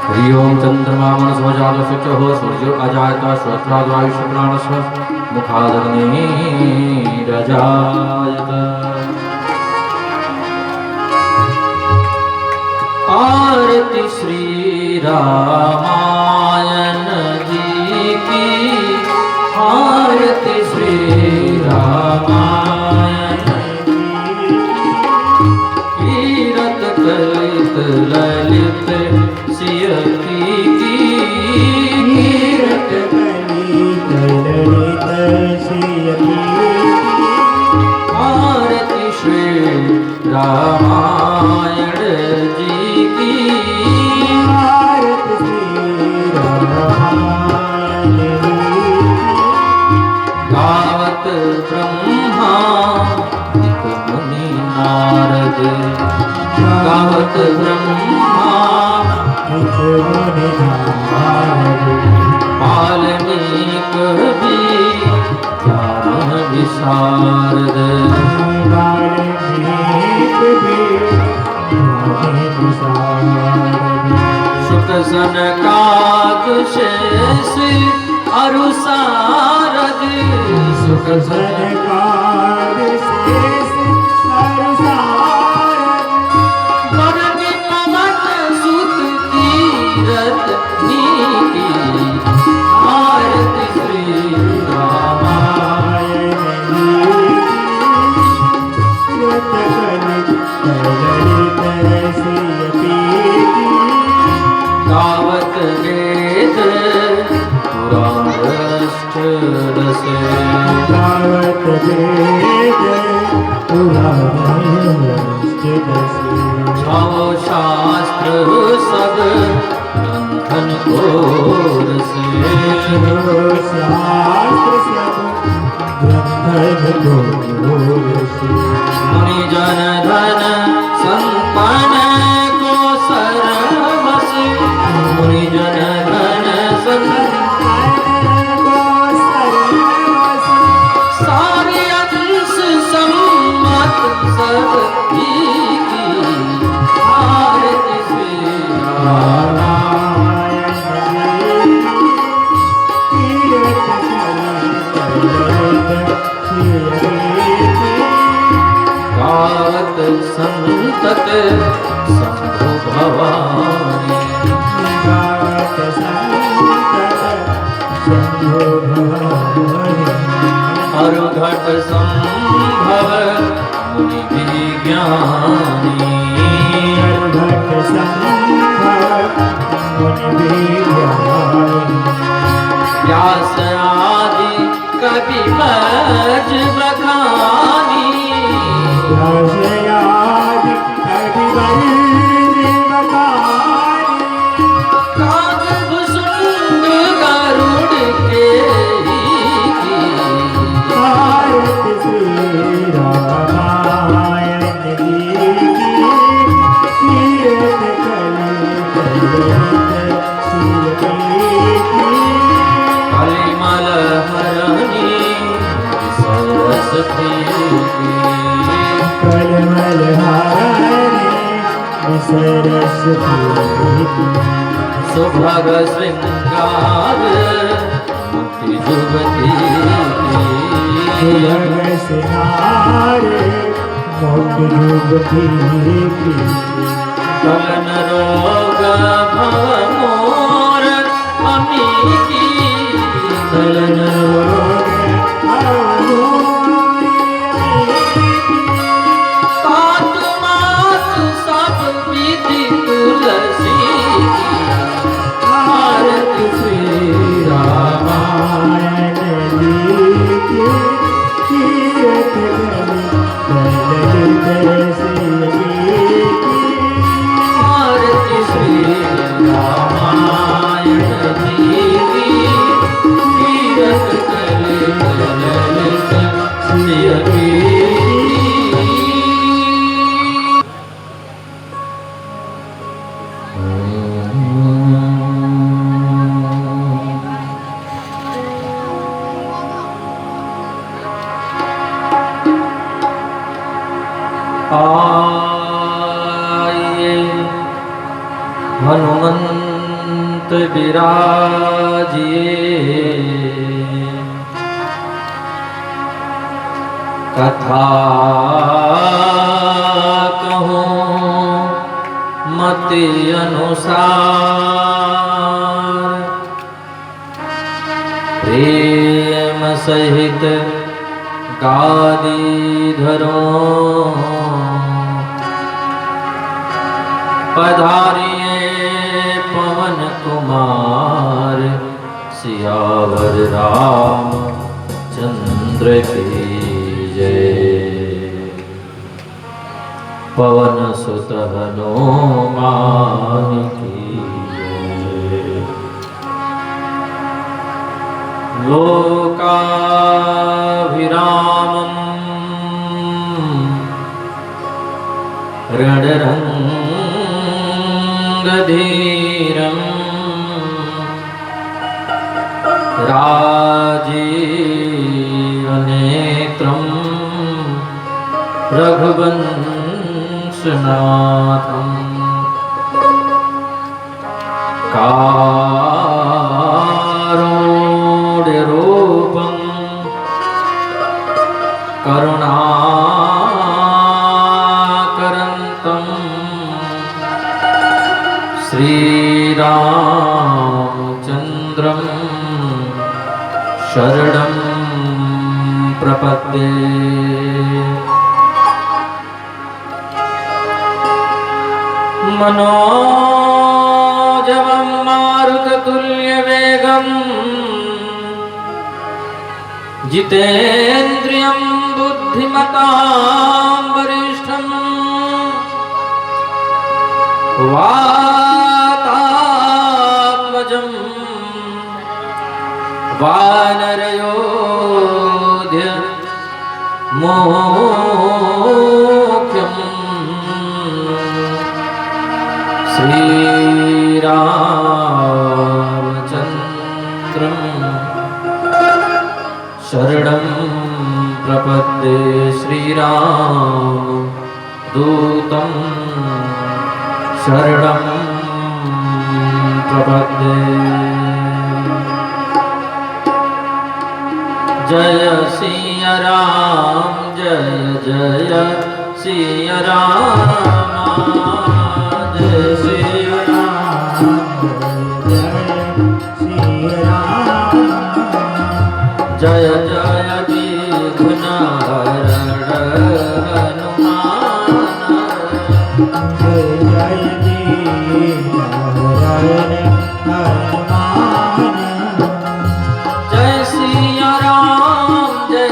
हरि ओम चंद्रमा मनसो जात शुचो सूर्यो अजायत श्रोत्राद्वायुष्य प्राणस्व मुखादग्निरजायत। आरती श्री रामायण जी की, आरती श्री रामायण कीरत कलित ललित सिय की, कीरत कलित ललित सिय की। आरती श्री रामायण जी की, आरती श्री रामायण जी की। गावत ब्रह्मा मुनि नारद, गावत ब्रह्मा मुनि नारद। वाल्मीकि भी ज्ञान विशारद, वाल्मीकि भी ज्ञान विशारद। शुक सनकादिक शेष अरु सारद, शुक सनकादिक शेष अरु सारद। वरद पवन सुत तीरथ नीति, आरती श्री रामायण जी की। कलित ललित सिय की। गावत वेद पुराण अष्टदश, गावत वेद पुराण अष्टदश। छौ शास्त्र सब ग्रंथन घोर से, शास्त्र सब ग्रंथन घोर से। मुनि जन धन संपन्न को सर्वस, मुनि जन धन संपन्न को सर्वस। सारे अंश सम्मत सब की, आरती श्री रामायण जी की। कीरत कलित ललित सिय की। गावत संतत शंभु भवानी, गावत संतत शंभु भवानी। अरुघट संभव मुनि विज्ञानी, अरुघट संभव मुनि विज्ञानी। व्यास आदि कवि बज बखानी, व्यासयादि कविवंश बखानी। काग भुसुंड गरुड़ के की, आरती श्री रामायण जी की। कीरत कलित ललित सिय की। कलिमल हरणी सरस्वती की, कलमल हारने सरस्वती की। सुभग श्रृंगार मुक्ति जुगती की, सुलभ सिंहार मोट युगती की। कलन रोग भव मोर अमी की, कलन रोग तात मात सब विधि तुलसी की, आरती श्री रामायण जी की। कीरत कलित ललित सिय की। आरती श्री रामायण जी की, कीरत कलित ललित सिय की। आइए हनुमंत विराजिए कथा कहूँ मति अनुसार प्रेम सहित गादी धरो पधारिए पवन कुमार सियावर राम चंद्र की जय। पवन सुत हनुमान की जय। लोकाभिरामं रणरंगधीरं राजीवनेत्रं रघुवंशनाथं कारुण्यरूपं करुणाकरन्तं श्रीरामचन्द्रं शरणं प्रपद्ये। मनोजवं मारुततुल्यवेगं जितेन्द्रियं बुद्धिमतां वरिष्ठं वातात्मजं वानरयोध्य मोख्यम् श्रीरामचन्द्रं शरणं प्रपद्ये। श्रीराम दूतं शरणं प्रपद्ये। जय सिया राम जय जय सिया राम जय सिया राम जय जय विघ्नहरण हनुमान जय जय हनुमान जय सिया राम जय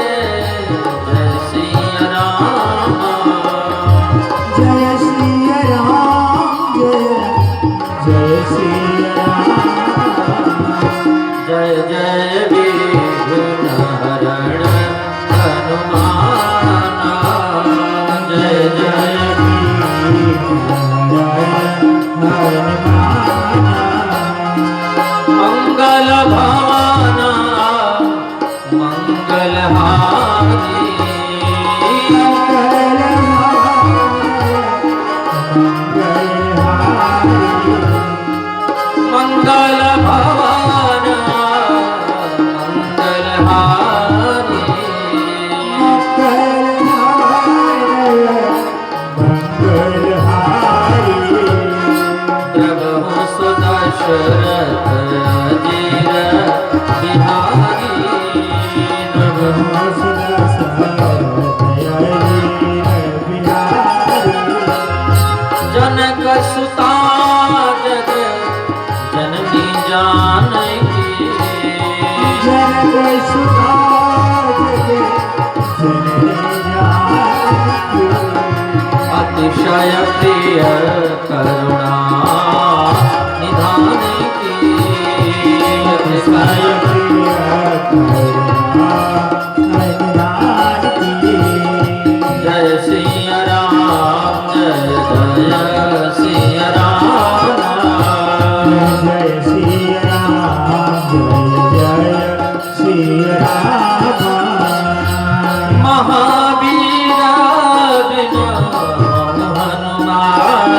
जय सिया राम जय सिया राम जय सिया राम जय जय विघ्नहरण हनुमान जय जय मंगल भावना मंगलहारी मंगल भावना मंगलहारी प्रभु सुदशरथ जीर बिहारी प्रभु जनक सुता जग जननी जानकी जनक सुता जग जननी जानकी अतिशय प्रिय करुणा निधान की अतिशय प्रिय करुणा निधान की जय सिया राम जय जय सिया राम जय सिया राम जय सिया राम महावीर बिनु हनुमान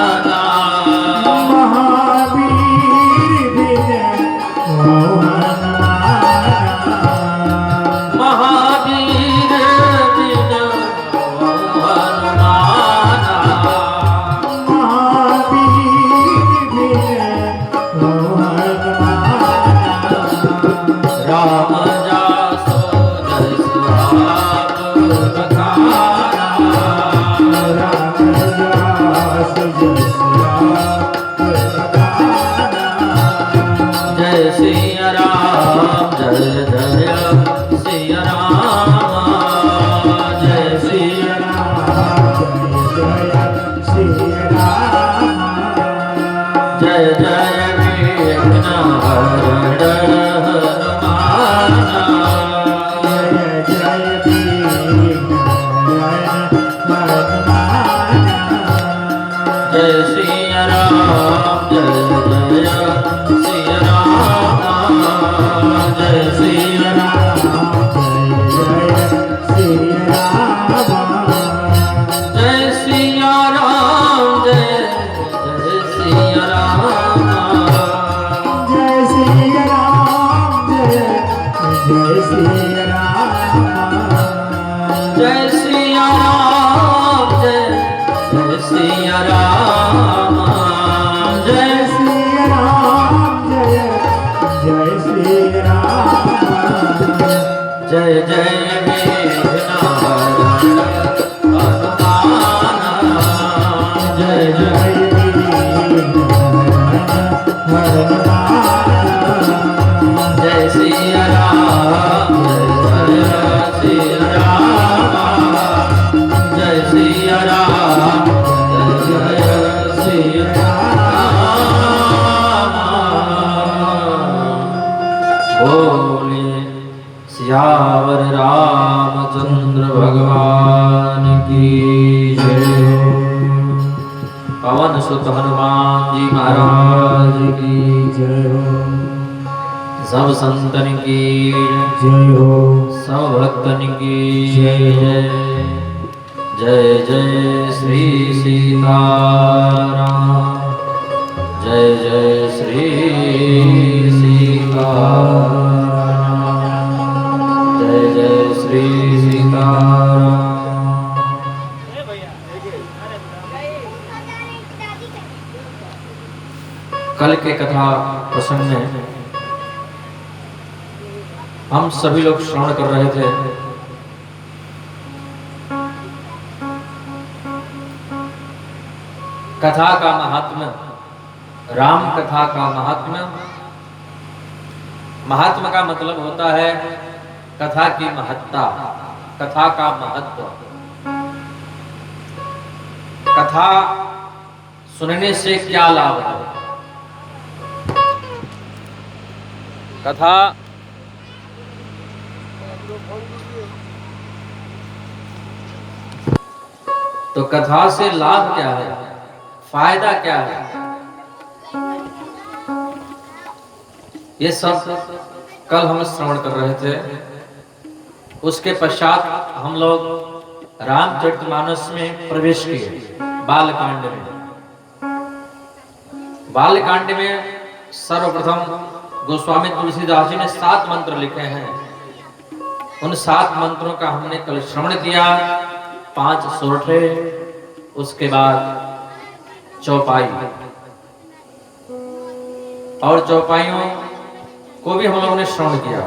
जय सिया राम जय जय सिया राम जय सिया राम जय जय सिया राम जय जय विघ्नहरण हनुमान जय जय विघ्नहरण हनुमान जय सिया राम जय जय सिया राम जय सिया जय सिया राम जय सिया राम जय सिया राम जय सिया राम जय सिया राम जय सिया राम जय सिया राम जय सिया राम जय जय विघ्नहरण हनुमान जय जय जय सिया राम जय सिया राम जय सिया राम जय सिया राम बोले सियावर रामचंद्र भगवान की जय। पवन सुत हनुमान जी महाराज की जय हो सब संतन की जय हो सब भक्तन की जय जय जय श्री सीताराम जय जय श्री सीताराम जय जय श्री सीताराम। कल के कथा प्रसंग में हम सभी लोग श्रवण कर रहे थे। कथा का महात्म्य, राम कथा का महात्म्य। महात्म्य का मतलब होता है कथा की महत्ता, कथा का महत्व। कथा सुनने से क्या लाभ है? कथा तो कथा से लाभ क्या है, फायदा क्या है, ये सब कल हम श्रवण कर रहे थे। उसके पश्चात हम लोग रामचरितमानस में प्रवेश किए। बालकांड में, बालकांड में सर्वप्रथम गोस्वामी तुलसीदास जी ने 7 मंत्र लिखे हैं। उन 7 मंत्रों का हमने कल श्रवण किया। 5 सोरठे, उसके बाद चौपाई, और चौपाइयों को भी हम लोगों ने श्रवण किया।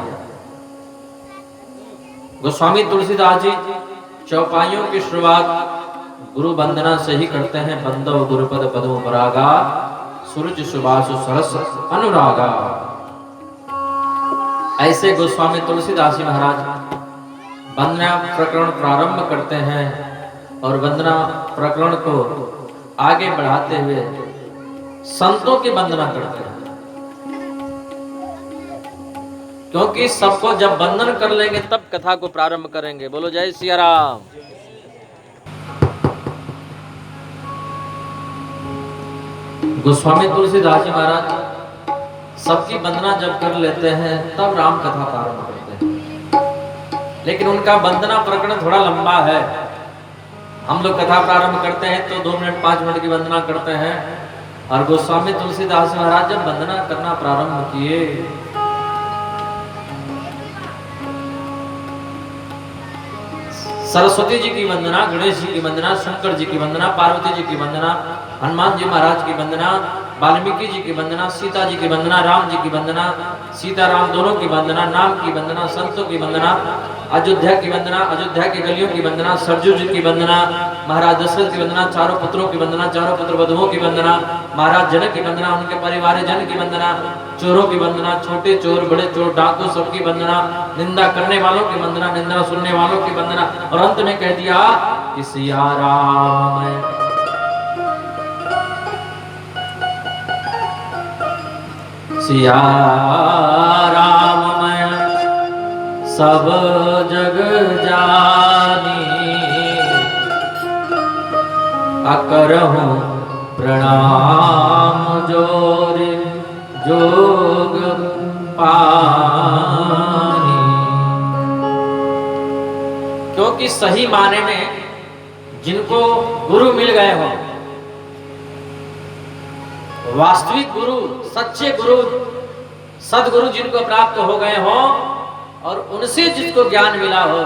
गोस्वामी तुलसीदास जी चौपाइयों की शुरुआत गुरु वंदना से ही करते हैं। बंदो गुरुपद पदों परागा, सूरज सुबासु सरस अनुरागा। ऐसे गोस्वामी तुलसीदास जी महाराज वंदना प्रकरण प्रारंभ करते हैं और वंदना प्रकरण को आगे बढ़ाते हुए संतों की वंदना करते हैं। क्योंकि सबको जब वंदन कर लेंगे तब कथा को प्रारंभ करेंगे। बोलो जय सिया राम। गोस्वामी तुलसीदास जी महाराज सबकी वंदना जब कर लेते हैं तब राम कथा प्रारंभ करते हैं। लेकिन उनका वंदना प्रकरण थोड़ा लंबा है। हम लोग कथा प्रारंभ करते हैं तो 2 मिनट 5 मिनट की वंदना करते हैं, और गोस्वामी तुलसीदास महाराज जब वंदना करना प्रारंभ किए सरस्वती जी की वंदना, गणेश जी की वंदना, शंकर जी की वंदना, पार्वती जी की वंदना, हनुमान जी महाराज की वंदना, वाल्मीकि जी की वंदना, सीता जी की वंदना, राम जी की वंदना, सीता राम दोनों की वंदना, नाम की वंदना, संतों की वंदना, अयोध्या की वंदना, अयोध्या की गलियों की वंदना, सरजू जी की वंदना, महाराज दशरथ की वंदना, चारों पुत्रों की वंदना, चारों पुत्र वधुओं की वंदना, महाराज जनक की वंदना, उनके परिवार जन की वंदना, चोरों की वंदना, छोटे चोर बड़े चोर डाकू सबकी वंदना, निंदा करने वालों की वंदना, निंदा सुनने वालों की वंदना। और अंत में कह दिया कि सिया राम मैं सिया राम मैं सब जग जानी, अकरहूं प्रणाम जोर जोग पानी। क्योंकि सही माने में जिनको गुरु मिल गए हो, वास्तविक गुरु, सच्चे गुरु, सदगुरु जिनको प्राप्त हो गए हो और उनसे जिसको ज्ञान मिला हो,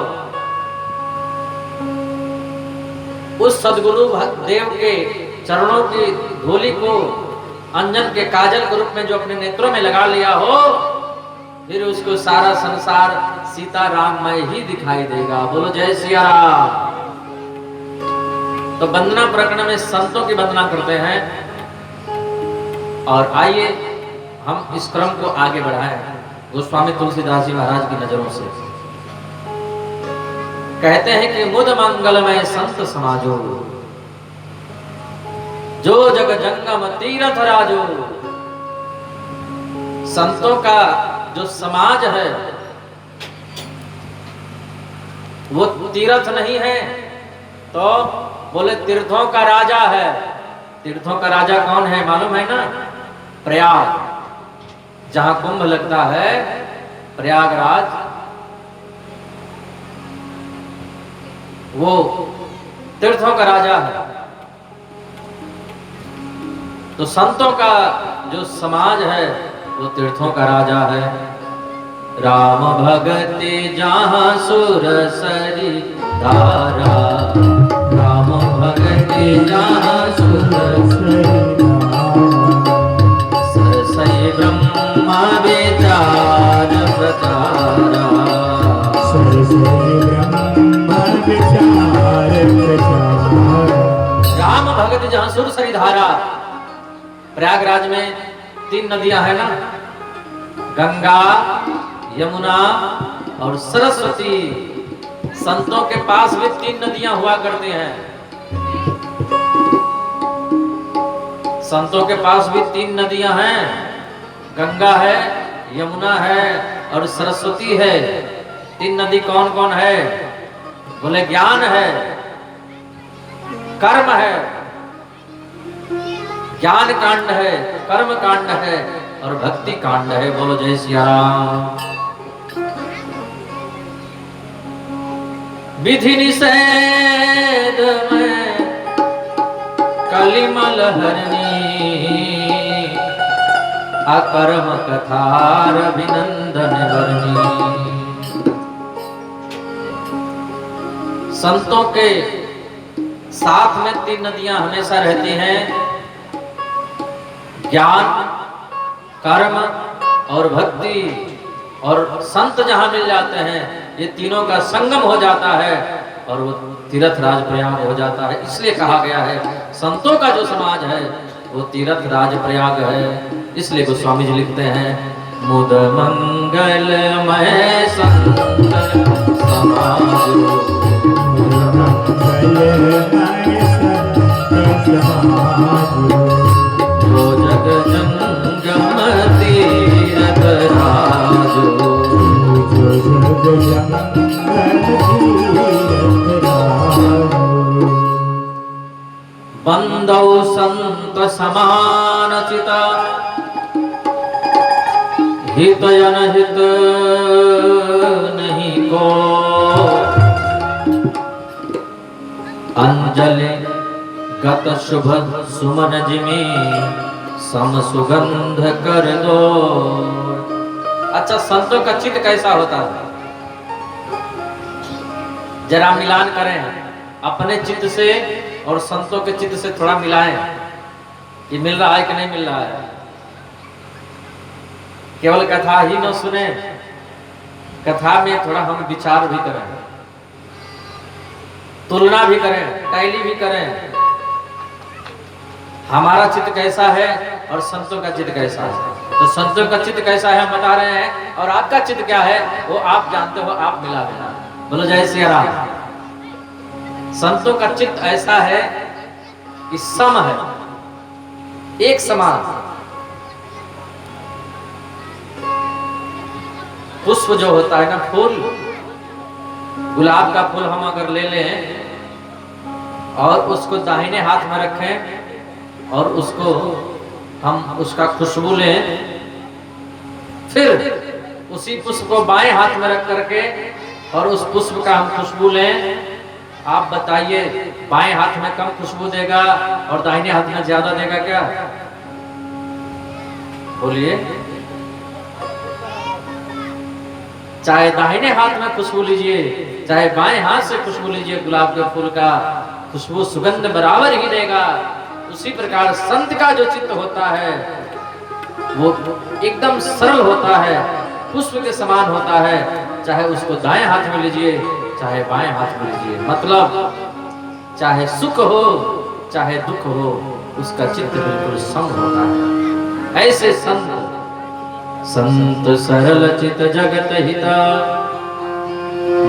उस सदगुरु देव के चरणों की धूलि को अंजन के काजल के रूप में जो अपने नेत्रों में लगा लिया हो, फिर उसको सारा संसार सीता राममय ही दिखाई देगा। बोलो जय सिया राम। तो वंदना प्रकरण में संतों की वंदना करते हैं। और आइए हम इस क्रम को आगे बढ़ाएं गोस्वामी तुलसीदास जी महाराज की नजरों से। कहते हैं कि मुद मंगलमय संत समाजो, जो जग जंगम तीरथ राजो। संतों का जो समाज है वो तीर्थ नहीं है, तो बोले तीर्थों का राजा है। तीर्थों का राजा कौन है मालूम है ना? प्रयाग, जहां कुंभ लगता है, प्रयागराज, वो तीर्थों का राजा है। तो संतों का जो समाज है वो तीर्थों का राजा है। राम भगति जहाँ सुर सरी धारा, राम भगति जहाँ सुर सरी सरसई ब्रह्म विचार प्रचारा, सरसई ब्रह्म विचार प्रचारा। राम भगति जहाँ सुर सरी धारा। प्रयागराज में 3 नदियां है ना, गंगा, यमुना और सरस्वती। संतों के पास भी 3 नदियां हुआ करती हैं। संतों के पास भी 3 नदियां हैं, गंगा है, यमुना है और सरस्वती है। 3 नदी कौन कौन है? बोले ज्ञान है, कर्म है, ज्ञान कांड है, कर्म कांड है और भक्ति कांड है। बोलो जय सिया राम। विधि निषेध में कलिमल हरनी, अकर्म कथार अभिनंदन वर्णी। संतों के साथ में 3 नदियां हमेशा रहती हैं, ज्ञान, कर्म और भक्ति। और संत जहां मिल जाते हैं, ये तीनों का संगम हो जाता है और वो तीर्थ राज प्रयाग हो जाता है। इसलिए कहा गया है संतों का जो समाज है वो तीर्थ राज प्रयाग है। इसलिए गोस्वामी जी लिखते हैं, मुद मंगलमय संत समाजो, जो जग जंगम तीरथ राजो, जो जग जंगम तीरथ राजो। बंदौ संत समान चिता, हित अनहित नहीं को। अंजलि गत शुभ सुमन जिमी, सम सुगंध कर दो। अच्छा, संतों का चित्त कैसा होता है? जरा मिलान करें अपने चित्त से और संतों के चित्त से, थोड़ा मिलाएं कि मिल रहा है कि नहीं मिल रहा है। केवल कथा ही न सुने, कथा में थोड़ा हम विचार भी करें, तुलना भी करें, टैली भी करें, हमारा चित्त कैसा है और संतों का चित्त कैसा है। तो संतों का चित्त कैसा है हम बता रहे हैं, और आपका चित्त क्या है वो आप जानते हो, आप मिला देना। बोलो जय श्री राम। संतों का चित्त ऐसा है कि सम है, एक समान। पुष्प जो होता है ना, फूल, गुलाब का फूल हम अगर ले लें और उसको दाहिने हाथ में रखें और उसको हम उसका खुशबू लें, फिर उसी पुष्प को बाएं हाथ में रख करके और उस पुष्प का हम खुशबू लें, आप बताइए बाएं हाथ में कम खुशबू देगा और दाहिने हाथ में ज्यादा देगा क्या? बोलिए। चाहे दाहिने हाथ में खुशबू लीजिए, चाहे बाएं हाथ से खुशबू लीजिए, गुलाब के फूल का खुशबू सुगंध बराबर ही देगा। उसी प्रकार संत का जो चित्त होता है वो एकदम सरल होता है, पुष्प के समान होता है। चाहे उसको दाएं हाथ में लीजिए, चाहे बाएं हाथ में लीजिए, मतलब चाहे सुख हो चाहे दुख हो, उसका चित्त बिल्कुल सम होता है। ऐसे संत सरल चित जगत हिता,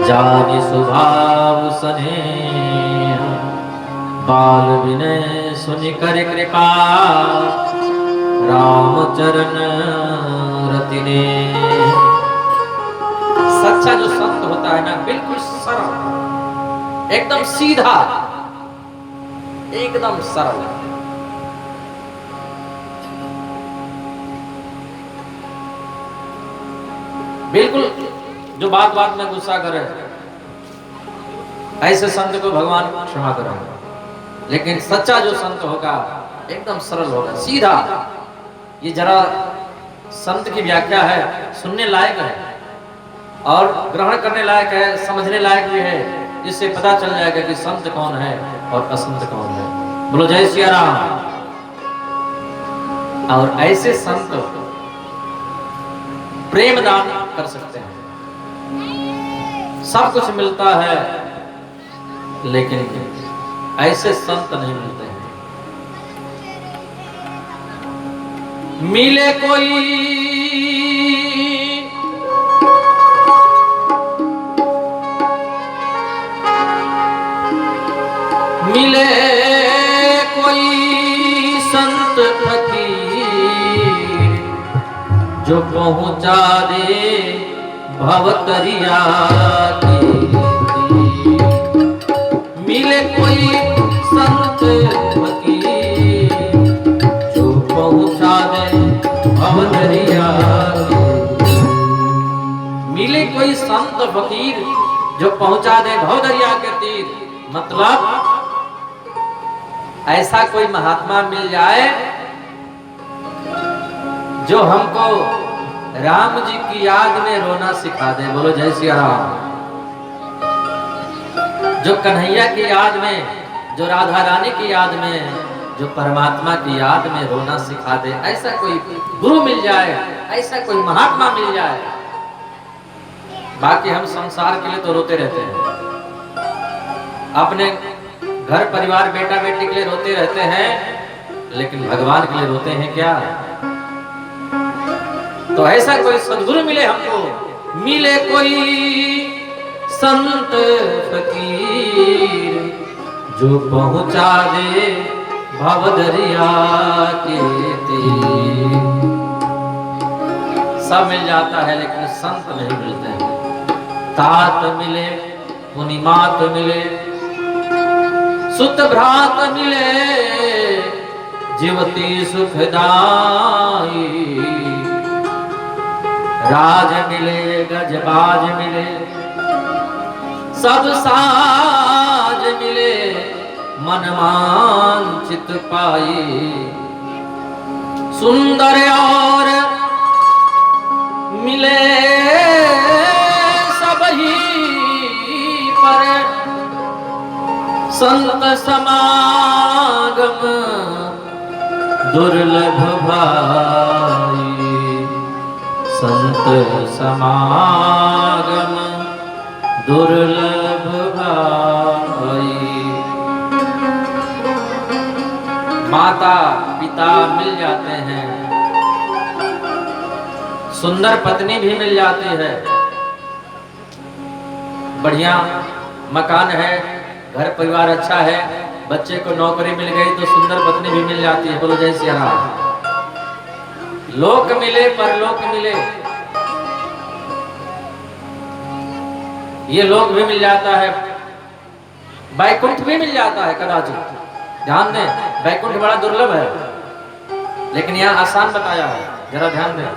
जानि स्वभाव स्नेह, बाल विनय सुनि कर कृपा, राम चरण रति ने। सच्चा जो संत होता है ना, बिल्कुल सरल, एकदम सीधा, एकदम सरल। बिल्कुल जो बात बात में गुस्सा करे, ऐसे संत को भगवान क्षमा करेंगे। लेकिन सच्चा जो संत होगा एकदम सरल होगा, सीधा। ये जरा संत की व्याख्या है, सुनने लायक है और ग्रहण करने लायक है, समझने लायक भी है। इससे पता चल जाएगा कि संत कौन है और असंत कौन है। बोलो जय श्री राम। और ऐसे संत प्रेम दान कर सकते हैं, सब कुछ मिलता है, लेकिन ऐसे संत नहीं मिलते हैं। मिले कोई मिले कोई संत फकीर, जो पहुंचा दे भवतरिया की। मिले कोई संत फकीर, जो पहुंचा दे भवतरिया की। मिले कोई संत फकीर जो पहुंचा दे भवदरिया के तीर, मतलब ऐसा कोई महात्मा मिल जाए जो हमको राम जी की याद में रोना सिखा दे। बोलो जय श्री राम। जो कन्हैया की याद में, जो राधा रानी की याद में, जो परमात्मा की याद में रोना सिखा दे, ऐसा कोई गुरु मिल जाए, ऐसा कोई महात्मा मिल जाए। बाकी हम संसार के लिए तो रोते रहते हैं, अपने घर परिवार बेटा बेटी के लिए रोते रहते हैं, लेकिन भगवान के लिए रोते हैं क्या? तो ऐसा कोई सद्गुरु मिले हमको, मिले कोई संत फकीर, जो पहुंचा दे भवदरिया के तीर। सब मिल जाता है लेकिन संत नहीं मिलते हैं। तात मिले, मुनि मात मिले, सुत भ्रात मिले, जीवती सुखदाई। राज मिले, गजबाज मिले, सब साज मिले, मन वांछित पाई। सुंदर और मिले सब ही पर, संत समागम दुर्लभ भाई। संत समागम दुर्लभ भाई। माता पिता मिल जाते हैं, सुंदर पत्नी भी मिल जाती है, बढ़िया मकान है, घर परिवार अच्छा है, बच्चे को नौकरी मिल गई तो सुंदर पत्नी भी मिल जाती है। बोलो जय सिया राम। लोक मिले परलोक मिले, ये लोक भी मिल जाता है, वैकुंठ भी मिल जाता है कदाचित। ध्यान दें, वैकुंठ बड़ा दुर्लभ है, लेकिन यहाँ आसान बताया है, जरा ध्यान दें।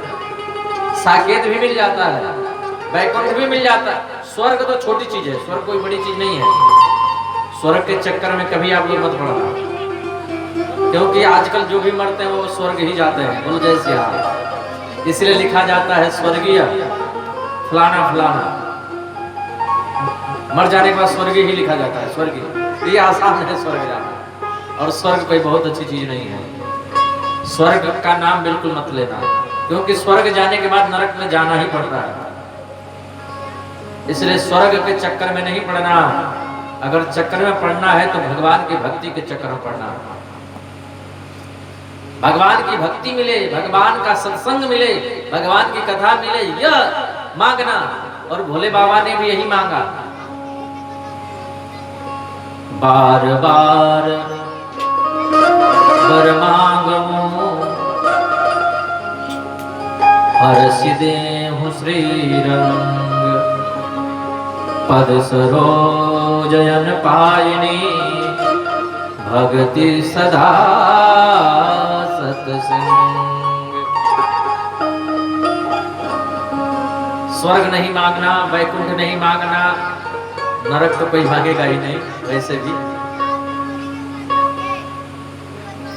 साकेत भी मिल जाता है, वैकुंठ भी मिल जाता है। स्वर्ग तो छोटी चीज है, स्वर्ग कोई बड़ी चीज नहीं है। स्वर्ग के चक्कर में कभी आप लोग मत पड़ना, क्योंकि आजकल जो भी मरते हैं वो स्वर्ग ही जाते हैं। बोलो जय सिया राम। इसलिए लिखा जाता है स्वर्गीय फलाना फलाना, मर जाने के बाद स्वर्गीय ही लिखा जाता है। स्वर्गीय, ये आसान है स्वर्ग जाना, और स्वर्ग कोई बहुत अच्छी चीज नहीं है। स्वर्ग का नाम बिल्कुल मत लेना, क्योंकि स्वर्ग जाने के बाद नरक में जाना ही पड़ता है। इसलिए स्वर्ग के चक्कर में नहीं पड़ना। अगर चक्कर में पड़ना है तो भगवान की भक्ति के चक्कर में पड़ना। भगवान की भक्ति मिले, भगवान का सत्संग मिले, भगवान की कथा मिले, यह मांगना। और भोले बाबा ने भी यही मांगा। बार बार वर मांगमो हर्षि देहु श्री रंग, पद सरोजन पायिनी भक्ति सदा सत्संग। स्वर्ग नहीं मांगना, वैकुंठ नहीं मांगना, नरक तो कोई मांगेगा ही नहीं। वैसे भी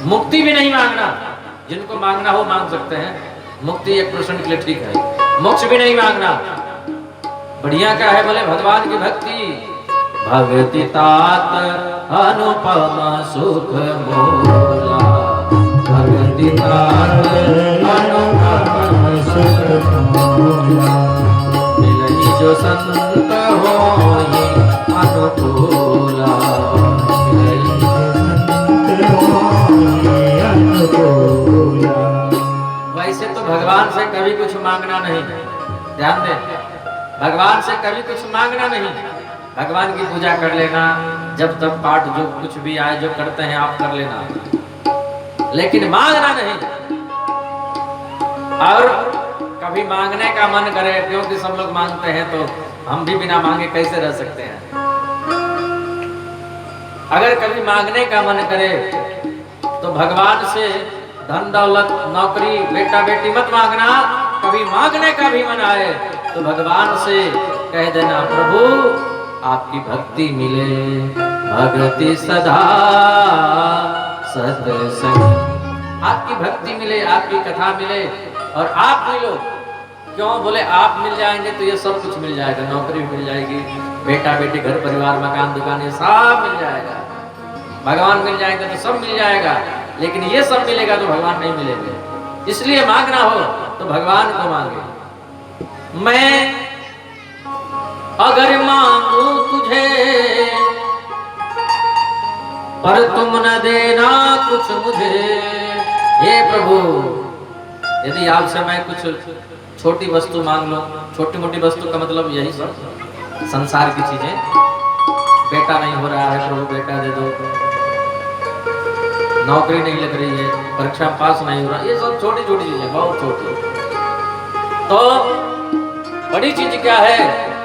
मुक्ति भी नहीं मांगना, जिनको मांगना हो मांग सकते हैं, मुक्ति 1% के लिए ठीक है। मोक्ष भी नहीं मांगना। बढ़िया क्या है बोले भगवान की भक्ति। भक्ति तात अनुपम सुख मोला, भक्ति तात अनुपम सुख मोला, मिलई जो संत होई अनुकूला, मिलई जो संत होई अनुकूला। वैसे तो भगवान से कभी कुछ मांगना नहीं, ध्यान दें, भगवान से कभी कुछ मांगना नहीं। भगवान की पूजा कर लेना, जब तक पाठ जो कुछ भी आए जो करते हैं आप कर लेना, लेकिन मांगना नहीं। और कभी मांगने का मन करे, क्योंकि सब लोग मांगते हैं तो हम भी बिना मांगे कैसे रह सकते हैं। अगर कभी मांगने का मन करे तो भगवान से धन दौलत नौकरी बेटा बेटी मत मांगना। कभी मांगने का भी मन आए तो भगवान से कह देना, प्रभु आपकी भक्ति मिले, भक्ति सदा सत्संग। आपकी भक्ति मिले, आपकी कथा मिले और आप मिलो। क्यों बोले आप मिल जाएंगे तो ये सब कुछ मिल जाएगा, नौकरी भी मिल जाएगी, बेटा बेटी घर परिवार मकान दुकान ये सब मिल जाएगा। भगवान मिल जाएंगे तो सब मिल जाएगा, लेकिन ये सब मिलेगा तो भगवान नहीं मिलेंगे। इसलिए मांगना हो तो भगवान को मांगे। मैं अगर मांगू तुझे पर तुम न देना कुछ मुझे, हे प्रभु यदि आपसे मैं कुछ छोटी वस्तु मांग लो, छोटी मोटी वस्तु का मतलब यही सब संसार की चीजें, बेटा नहीं हो रहा है प्रभु बेटा दे दो, नौकरी नहीं लग रही है, परीक्षा पास नहीं हो रहा, ये सब छोटी छोटी चीजें, बहुत छोटी। तो बड़ी चीज क्या है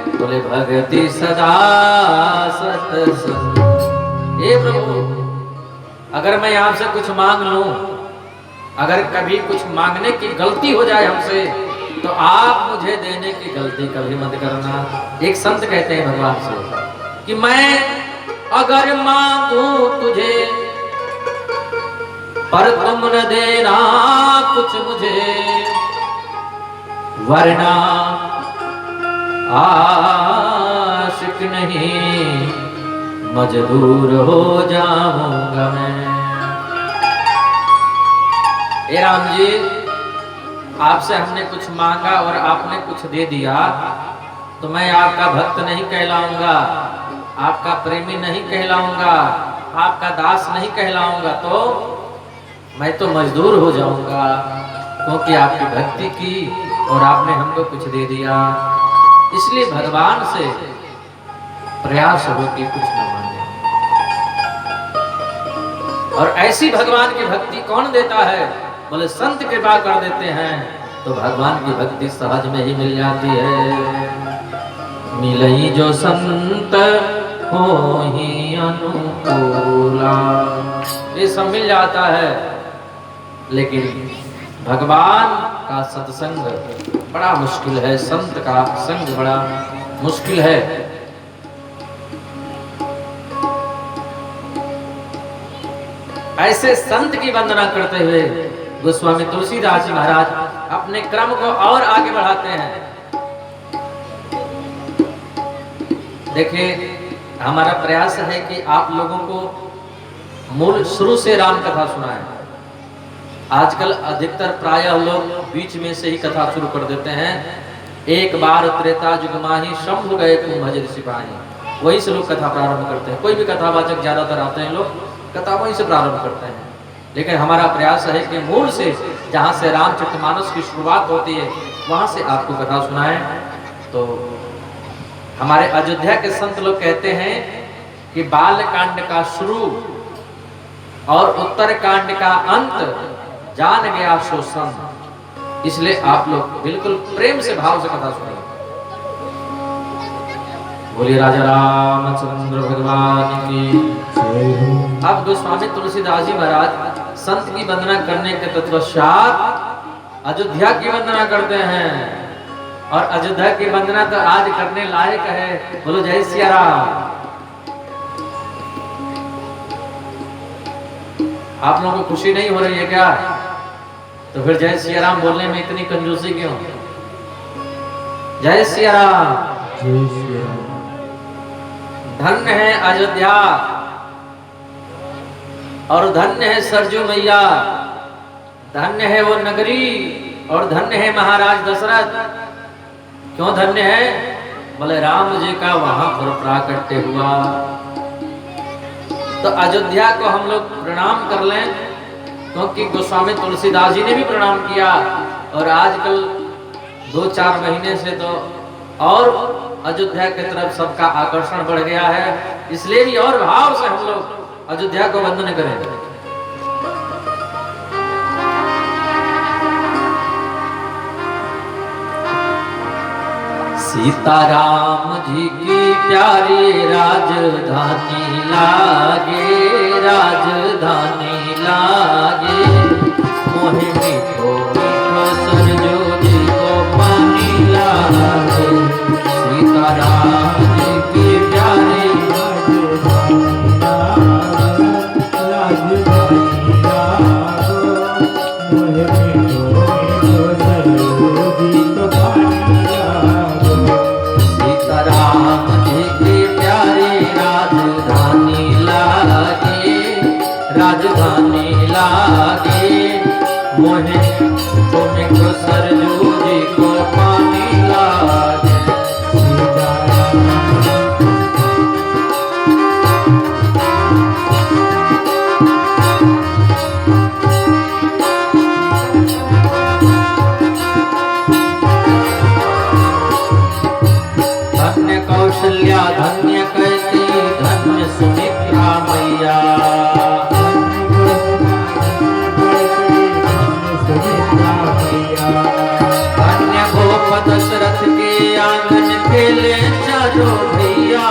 बोले भक्ति सदा सत्संग। हे प्रभु अगर मैं आपसे कुछ मांग लूं, अगर कभी कुछ मांगने की गलती हो जाए हमसे तो आप मुझे देने की गलती कभी मत करना। एक संत कहते हैं भगवान से कि मैं अगर मांगू तुझे पर तुम न देना कुछ मुझे, वरना आशिक नहीं मजबूर हो जाऊंगा मैं। हे राम जी आपसे हमने कुछ मांगा और आपने कुछ दे दिया तो मैं आपका भक्त नहीं कहलाऊंगा, आपका प्रेमी नहीं कहलाऊंगा, आपका दास नहीं कहलाऊंगा, तो मैं तो मजदूर हो जाऊंगा, क्योंकि आपकी भक्ति की और आपने हमको कुछ दे दिया। इसलिए भगवान से प्रयास हो कि कुछ न मांगे। और ऐसी भगवान की भक्ति कौन देता है? बोले संत कृपा कर देते हैं तो भगवान की भक्ति सहज में ही मिल जाती है। मिलई जो संत हो ही अनुकूला, ये सब मिल जाता है, लेकिन भगवान का सत्संग बड़ा मुश्किल है, संत का संग बड़ा मुश्किल है। ऐसे संत की वंदना करते हुए गोस्वामी तुलसीदास जी महाराज अपने क्रम को और आगे बढ़ाते हैं। देखिए, हमारा प्रयास है कि आप लोगों को मूल शुरू से राम कथा सुनाएं। आजकल अधिकतर प्रायः लोग बीच में से ही कथा शुरू कर देते हैं। एक बार त्रेता युग माही शंभु गए कुंभजर सिपाही, वही से लोग कथा प्रारंभ करते हैं। कोई भी कथावाचक ज्यादातर आते हैं, लोग कथा वहीं से प्रारंभ करते हैं। लेकिन हमारा प्रयास है कि मूल से, जहाँ से रामचरितमानस की शुरुआत होती है, वहां से आपको कथा सुनाएं। तो हमारे अयोध्या के संत लोग कहते हैं कि बाल कांड का शुरू और उत्तर कांड का अंत जान गया सो संत। इसलिए आप लोग बिल्कुल प्रेम से, भाव से कथा सुनिए। बोलिए राजा रामचंद्र भगवान की। अब गोस्वामी तुलसीदास जी महाराज संत की वंदना करने के तत्पश्चात अयोध्या की वंदना करते हैं। और अयोध्या की वंदना तो आज करने लायक है। बोलो जय सिया राम। आप लोगों को खुशी नहीं हो रही है क्या? तो फिर जय सिया राम बोलने में इतनी कंजूसी क्यों? जय सिया राम। जय श्री राम। धन्य है अयोध्या और धन्य है सरजू मैया, धन्य है वो नगरी और धन्य है महाराज दशरथ। क्यों धन्य है? बोले राम जी का वहां पर प्राकट्य हुआ। तो अयोध्या को हम लोग प्रणाम कर लें, क्योंकि गोस्वामी तुलसीदास जी ने भी प्रणाम किया। और आजकल 2-4 महीने से तो और अयोध्या की तरफ सबका आकर्षण बढ़ गया है। इसलिए भी और भाव से हम लोग अयोध्या को वंदन करें। सीताराम जी की प्यारी राजधानी लागे, राजधानी लागे। मोहे मीठो मीठो सरजू जी को पानी लागे। सीताराम जी की प्यारी सीताराम जी की प्यारी राजधानी लागे, राजधानी लागे। मोहे तुमको सरजू जी को पानी लागे। धन्य कौशल्या धन्य कहती, धन्य सुमित्रा मैया। धन्य गोप दशरथ के आंगन खेले चारों भैया।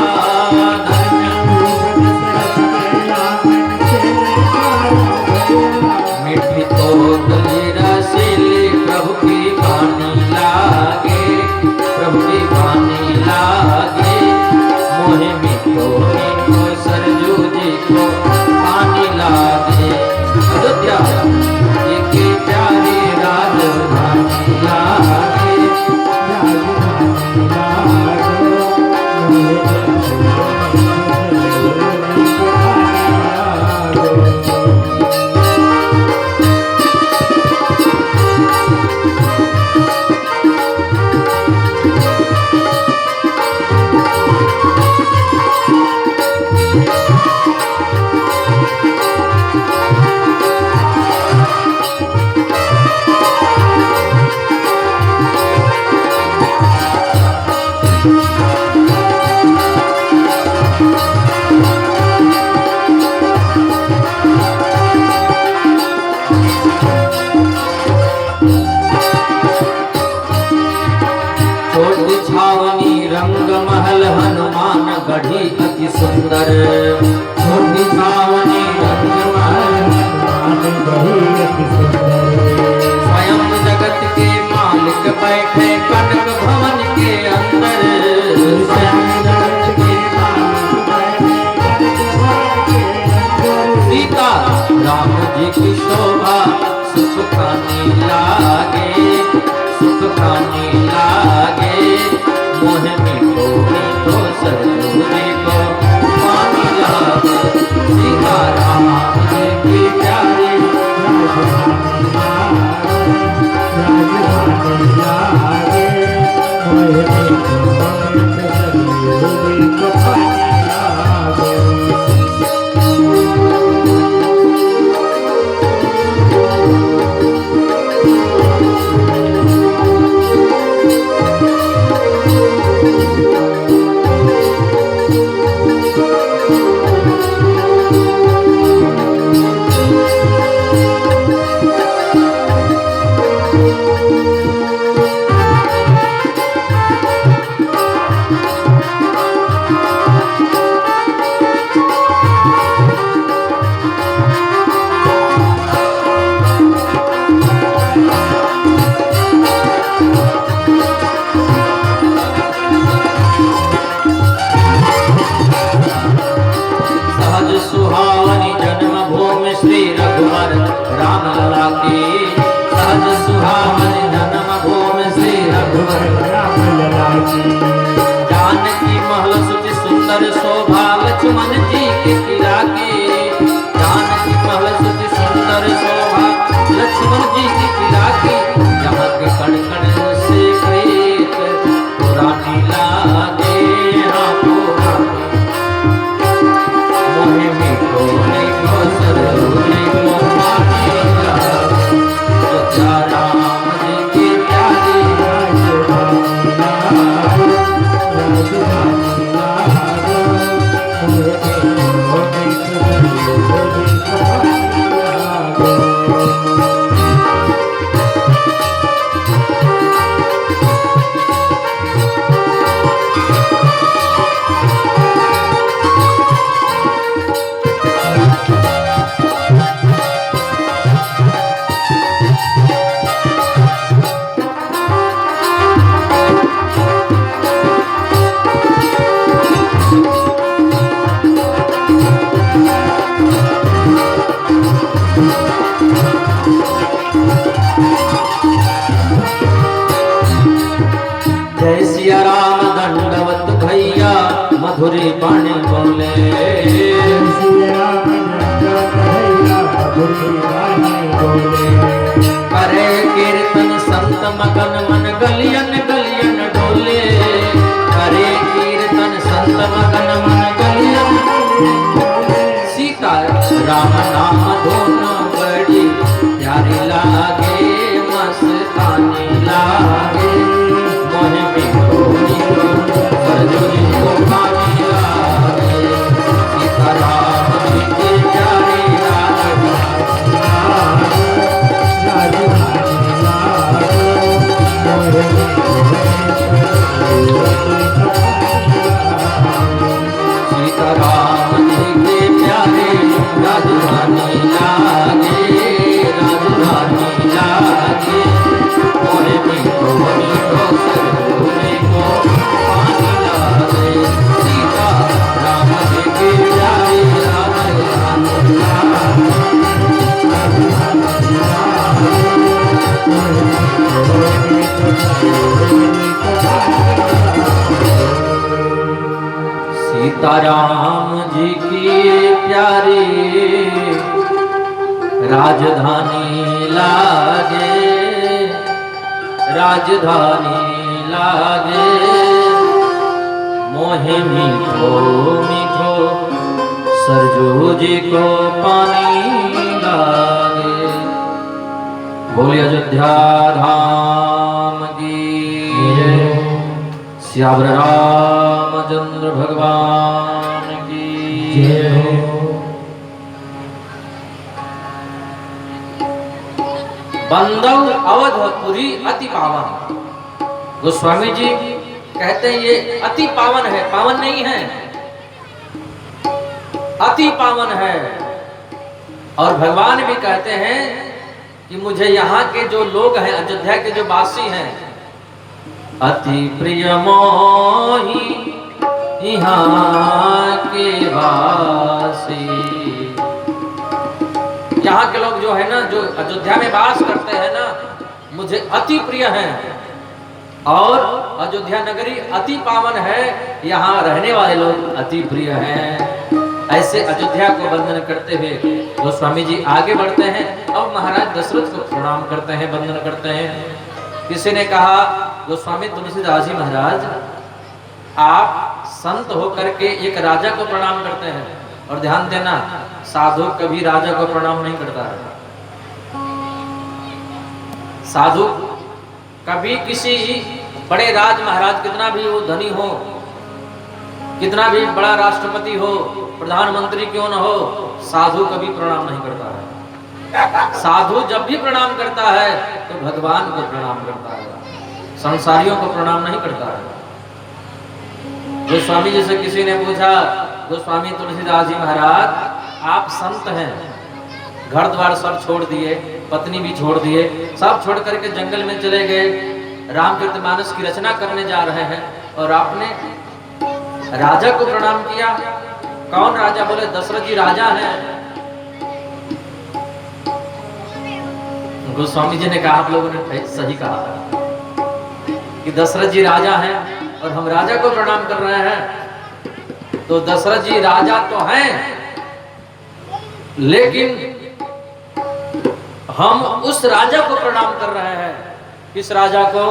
मीठी तो गली रसीली प्रभु की वाणी लागे, प्रभु की वाणी लागे। मोहे मीठो मीठो सरजू जी को पानी लागे। अयोध्या जी की प्यारी राजधानी लागे, राजधानी लागे। सुंदर छोटी सावनी रंग मान गई अति सुंदर स्वयं जगत के मालिक बैठे कनक भवन के अंदर श्याम जगत के मालिक बैठे कनक भवन के अंदर। सीता राम जी की शोभा सुख खानी लागे सुख खानी लागे मोह मीठो मीठो सरजूरी को पानी लागे सीता राम जी की प्यारी राजधानी लागे मोहे मीठो मीठो सरजूरी को पानी लागे। सहज सुहावनी जन्म भूमि श्री रघुवर राम लला की सहज सुहावनी जन्म भूमि श्री रघुवर राम लला की जानकी महल सुचि सुंदर शोभा लक्ष्मण जी के किला की जानकी महल सुचि सुंदर शोभा लक्ष्मण जी की किला की जहाँ के कण कण से प्रीत पुरानी लागे हाँ पुरानी मोहे मीठो मीठो सरजूरी को पानी लागे अयोध्या राम जी की प्यारी राजधानी लागे राजधानी लागे मोहे मीठो मीठो सरजूरी को पानी लागे। जय सिया राम दंडवत भैया मधुरी पानी बोले सिया राम भैया मधुरी वाणी बोले करे कीर्तन संत मगन मन गलियन गलियन डोले करे कीर्तन संत मगन मन गलियन सीता राम नाम धुन बड़ी प्यारी लागे मस्तानी लागे मोहे मीठो मीठो सरजूरी को पानी लागे सीता राम जी की प्यारी लागे राजधानी लागे मोहे सीता राम जी के प्यारे राजधानी लागे राजधानी लागे मोहे मीठो मीठो सरजूरी को पानी लागे सीता राम जी के प्यारे राजधानी लागे सीताराम जी की प्यारी राजधानी लागे राजधानी लागे मोहे मीठो मीठो सरजू जी को पानी लागे। बोलिए अयोध्या धाम की जय। श्यावर रामचंद्र भगवान की जय हो। बंदौ अवधपुरी अति पावन। गोस्वामी जी कहते हैं ये अति पावन है, पावन नहीं है। अति पावन है। और भगवान भी कहते हैं कि मुझे यहाँ के जो लोग हैं, अयोध्या के जो वासी हैं, अति प्रिय मोही यहाँ के वासी। यहाँ के लोग जो है ना, जो अयोध्या में वास करते हैं ना, मुझे अति प्रिय हैं। और अयोध्या नगरी अति पावन है, यहाँ रहने वाले लोग अति प्रिय हैं। ऐसे अयोध्या को वंदन करते हुए गोस्वामी जी आगे बढ़ते हैं और महाराज दशरथ को प्रणाम करते हैं, वंदन करते हैं। किसी ने कहा, गोस्वामी तुलसीदास जी महाराज, आप संत होकर के एक राजा को प्रणाम करते हैं। और ध्यान देना, साधु कभी राजा को प्रणाम नहीं करता है। साधु कभी किसी बड़े राज महाराज, कितना भी वो धनी हो, कितना भी बड़ा राष्ट्रपति हो, प्रधानमंत्री क्यों न हो, साधु कभी प्रणाम नहीं करता है। साधु जब भी प्रणाम करता है तो भगवान को प्रणाम करता है, संसारियों को प्रणाम नहीं करता है। गोस्वामी जी से किसी ने पूछा, गोस्वामी तुलसीदास जी महाराज आप संत हैं, घर द्वार सब छोड़ दिए, पत्नी भी छोड़ दिए, सब छोड़ करके जंगल में चले गए, रामचरितमानस की रचना करने जा रहे हैं, और आपने राजा को प्रणाम किया। कौन राजा? बोले दशरथ जी राजा हैं। गोस्वामी जी ने कहा, आप लोगों ने सही कहा कि दशरथ जी राजा हैं और हम राजा को प्रणाम कर रहे हैं। तो दशरथ जी राजा तो हैं, लेकिन हम उस राजा को प्रणाम कर रहे हैं। किस राजा को?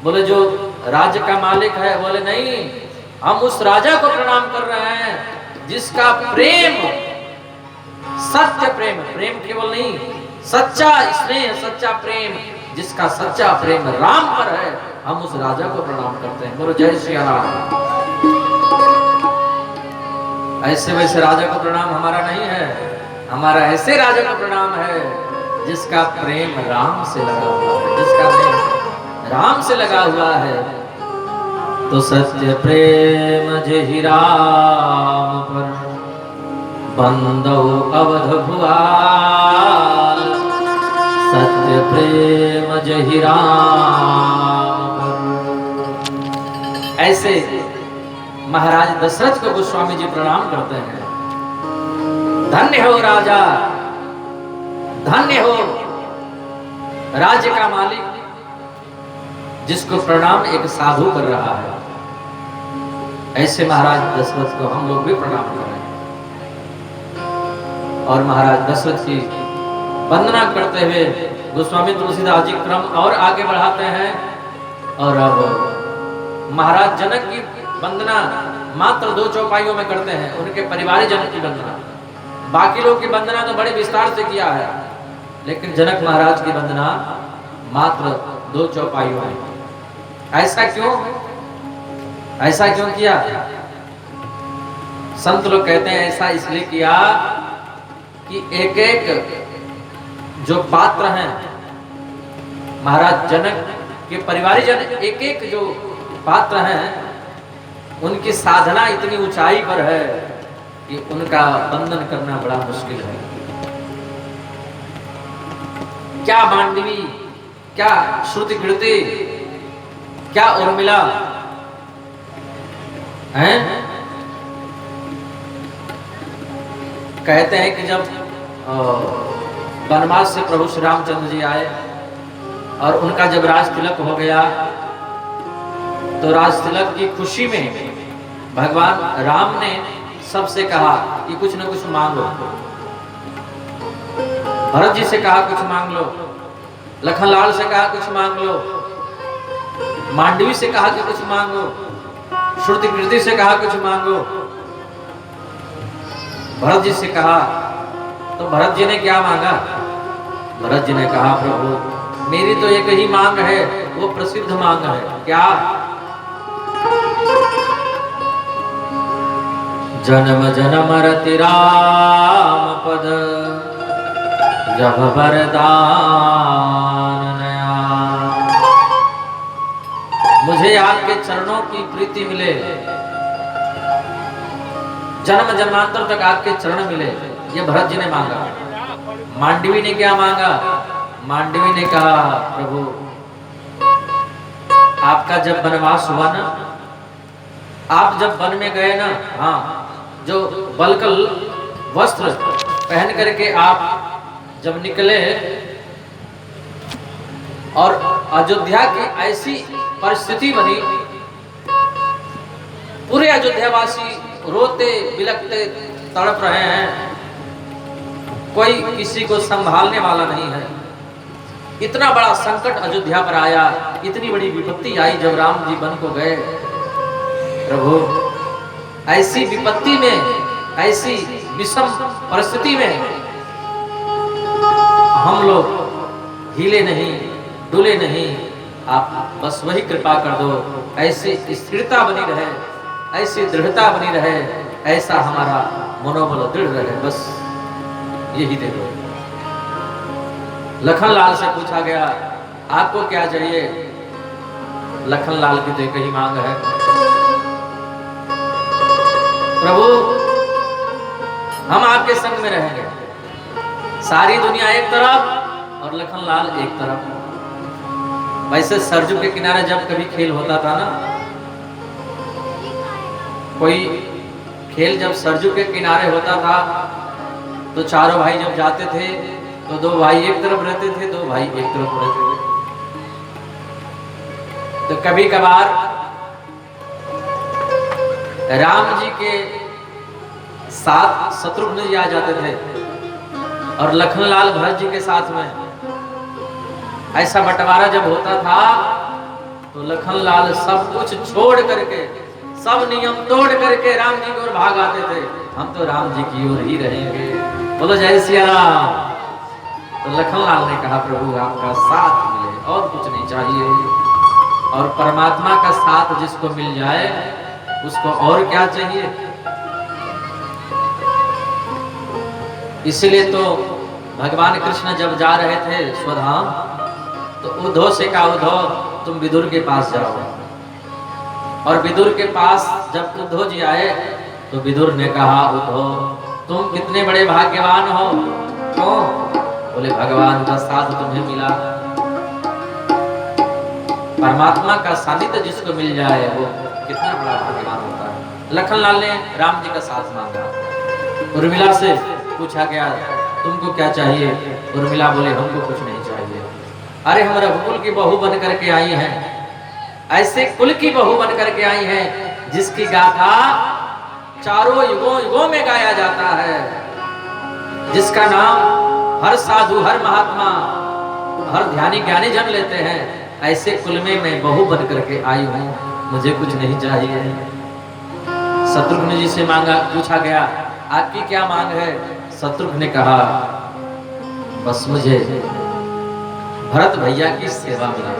बोले जो राज्य का मालिक है। बोले नहीं, हम उस राजा को प्रणाम कर रहे हैं जिसका प्रेम सत्य प्रेम, प्रेम केवल नहीं, सच्चा स्नेह, सच्चा प्रेम, जिसका सच्चा प्रेम राम पर है, हम उस राजा को प्रणाम करते हैं। बोलो जय श्री राम। ऐसे वैसे राजा को प्रणाम हमारा नहीं है, हमारा ऐसे राजा को प्रणाम है जिसका प्रेम राम से लगा हुआ है, जिसका प्रेम राम से लगा हुआ है। तो सत्य प्रेम जेहि राम पर बंदो अवध भुआल, सत्य प्रेम जेहि राम पर। ऐसे महाराज दशरथ को गोस्वामी जी प्रणाम करते हैं। धन्य हो राजा, धन्य हो राज्य का मालिक, जिसको प्रणाम एक साधु कर रहा है। ऐसे महाराज दशरथ को हम लोग भी प्रणाम कर रहे हैं। और महाराज दशरथ की वंदना करते हुए गोस्वामी तुलसीदास जी क्रम और आगे बढ़ाते हैं। और अब महाराज जनक की वंदना मात्र 2 चौपाइयों में करते हैं, उनके परिवारी जनक की वंदना। बाकी लोग की वंदना तो बड़े विस्तार से किया है, लेकिन जनक महाराज की वंदना मात्र 2 चौपाइयों में। ऐसा क्यों? ऐसा क्यों किया? संत लोग कहते हैं ऐसा इसलिए किया कि एक एक जो पात्र हैं, महाराज जनक के परिवारी जन, एक एक जो पात्र हैं, उनकी साधना इतनी ऊंचाई पर है कि उनका वंदन करना बड़ा मुश्किल है। क्या मांडवी, क्या श्रुति कीर्ति, क्या उर्मिला हैं? कहते हैं कि जब वनवास से प्रभु श्री रामचंद्र जी आए और उनका जब राज तिलक हो गया, तो राज तिलक की खुशी में भगवान राम ने सबसे कहा कि कुछ न कुछ मांगो। भरत जी से कहा कुछ मांग लो, लखनलाल से कहा कुछ मांग लो, मांडवी से कहा कि कुछ मांगो, श्रुति कीर्ति से कहा कुछ मांगो। भरत जी से कहा तो भरत जी ने क्या मांगा? भरत जी ने कहा प्रभु मेरी तो एक ही मांग है, वो प्रसिद्ध मांग है। क्या? जन्म जन्म रति राम पद, जब वरदान नया। मुझे आपके चरणों की प्रीति मिले, जन्म जन्मांतर तक आपके चरण मिले, ये भरत जी ने मांगा। मांडवी ने क्या मांगा? मांडवी ने कहा प्रभु आपका जब वनवास हुआ ना, आप जब वन में गए ना, हाँ, जो बलकल वस्त्र पहन करके आप जब निकले और अयोध्या की ऐसी परिस्थिति बनी, पूरे अयोध्यावासी रोते बिलखते तड़प रहे हैं, कोई किसी को संभालने वाला नहीं है। इतना बड़ा संकट अयोध्या पर आया, इतनी बड़ी विपत्ति आई जब राम जी वन को गए। प्रभु ऐसी विपत्ति में, ऐसी विषम परिस्थिति में हम लोग हिले नहीं, डुले नहीं, आप बस वही कृपा कर दो, ऐसी स्थिरता बनी रहे, ऐसी दृढ़ता बनी रहे, ऐसा हमारा मनोबल दृढ़ रहे, बस यही दे दो। लखनलाल से पूछा गया आपको क्या चाहिए? लखनलाल की तो एक ही मांग है, प्रभु हम आपके संग में रहेंगे, सारी दुनिया एक तरफ और लखनलाल एक तरफ। वैसे सरजू के किनारे जब कभी खेल होता था ना, कोई खेल जब सरजू के किनारे होता था तो चारों भाई जब जाते थे तो दो भाई एक तरफ रहते थे, दो भाई एक तरफ रहते थे। तो कभी कभार राम जी के साथ शत्रुघ्न जी आ जाते थे और लखनलाल भरत जी के साथ में ऐसा बंटवारा जब होता था तो लखनलाल सब कुछ छोड़ करके, सब नियम तोड़ करके राम जी की ओर भाग आते थे। हम तो राम जी की ओर ही रहेंगे, बोलो जय सिया राम। तो लखनलाल ने कहा प्रभु आपका साथ मिले और कुछ नहीं चाहिए, और परमात्मा का साथ जिसको मिल जाए उसको और क्या चाहिए। इसलिए तो भगवान कृष्ण जब जा रहे थे स्वधाम तो उद्धव से कहा उद्धव तुम विदुर के पास जाओ, और विदुर के पास जब उद्धव जी आए तो विदुर ने कहा उद्धव तुम कितने बड़े भाग्यवान हो। क्यों? बोले भगवान का साथ तुम्हें मिला। परमात्मा का सानिध्य जिसको मिल जाए वो कितना बड़ा भाग्यवान होता है। लखनलाल ने राम जी का साथ मांगा। उर्मिला से पूछा गया तुमको क्या चाहिए? उर्मिला बोले हमको कुछ नहीं चाहिए। अरे हम रघुकुल की बहू बन करके आई हैं, ऐसे कुल की बहू बन करके आई हैं जिसकी गाथा चारों युगों युगों में गाया जाता है, जिसका नाम हर साधु हर महात्मा हर ध्यानी ज्ञानी जन लेते हैं। ऐसे कुल में मैं बहू बन करके आई हूँ, मुझे कुछ नहीं चाहिए। शत्रुघ्न जी से मांगा, पूछा गया आपकी क्या मांग है? शत्रुघ्न ने कहा बस मुझे भरत भैया की सेवा मिले।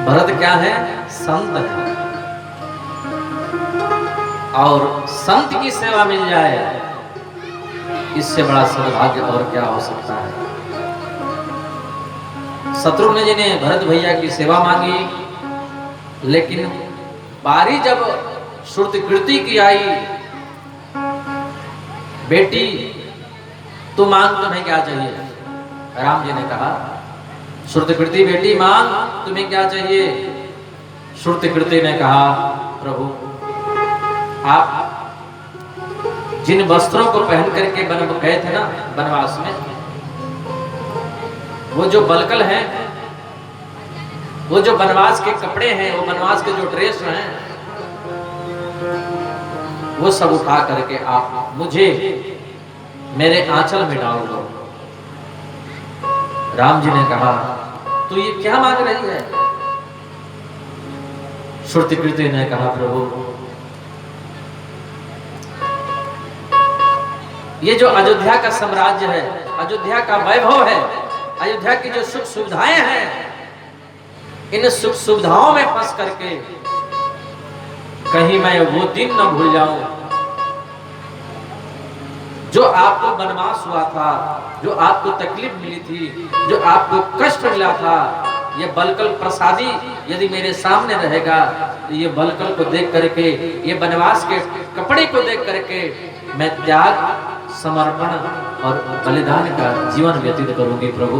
भरत क्या है? संत है, और संत की सेवा मिल जाए इससे बड़ा सौभाग्य और क्या हो सकता है। शत्रुघ्न जी ने भरत भैया की सेवा मांगी, लेकिन बारी जब श्रुतकीर्ति की आई, बेटी तू मांग तुम्हें क्या चाहिए? राम जी ने कहा श्रुतकीर्ति बेटी मांग तुम्हें क्या चाहिए? श्रुतकीर्ति ने कहा प्रभु आप जिन वस्त्रों को पहन करके बन गए थे ना वनवास में, वो जो बलकल हैं, वो जो वनवास के कपड़े हैं, वो वनवास के जो ड्रेस हैं, वो सब उठा करके आप मुझे मेरे आंचल में डाल दो। राम जी ने कहा तो ये क्या मांग रही है? श्रुतकीर्ति ने कहा प्रभु ये जो अयोध्या का साम्राज्य है, अयोध्या का वैभव है, अयोध्या की जो सुख सुविधाएं हैं, इन सुख सुविधाओं में फंस करके कहीं मैं वो दिन न भूल जाऊं जो आपको वनवास हुआ था, जो आपको तकलीफ मिली थी, जो आपको कष्ट मिला था। ये बलकल प्रसादी यदि मेरे सामने रहेगा ये बलकल को देख करके, ये वनवास के कपड़े को देख करके मैं त्याग, समर्पण और बलिदान का जीवन व्यतीत करूंगी प्रभु,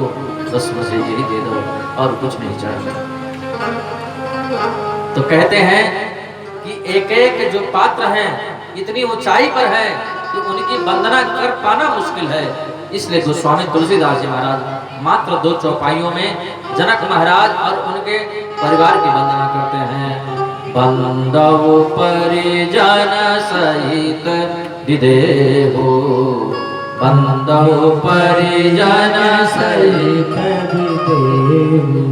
बस मुझे यही दे दो और कुछ नहीं चाहिए। तो कहते हैं कि एक एक जो पात्र हैं इतनी ऊंचाई पर हैं कि उनकी वंदना कर पाना मुश्किल है। इसलिए गोस्वामी तुलसीदास जी महाराज मात्र 2 चौपाइयों में जनक महाराज और उनके परिवार की वंदना करते हैं। बंदव परिजन सहित विदेहो, बंदव परिजन सहित विदेहो,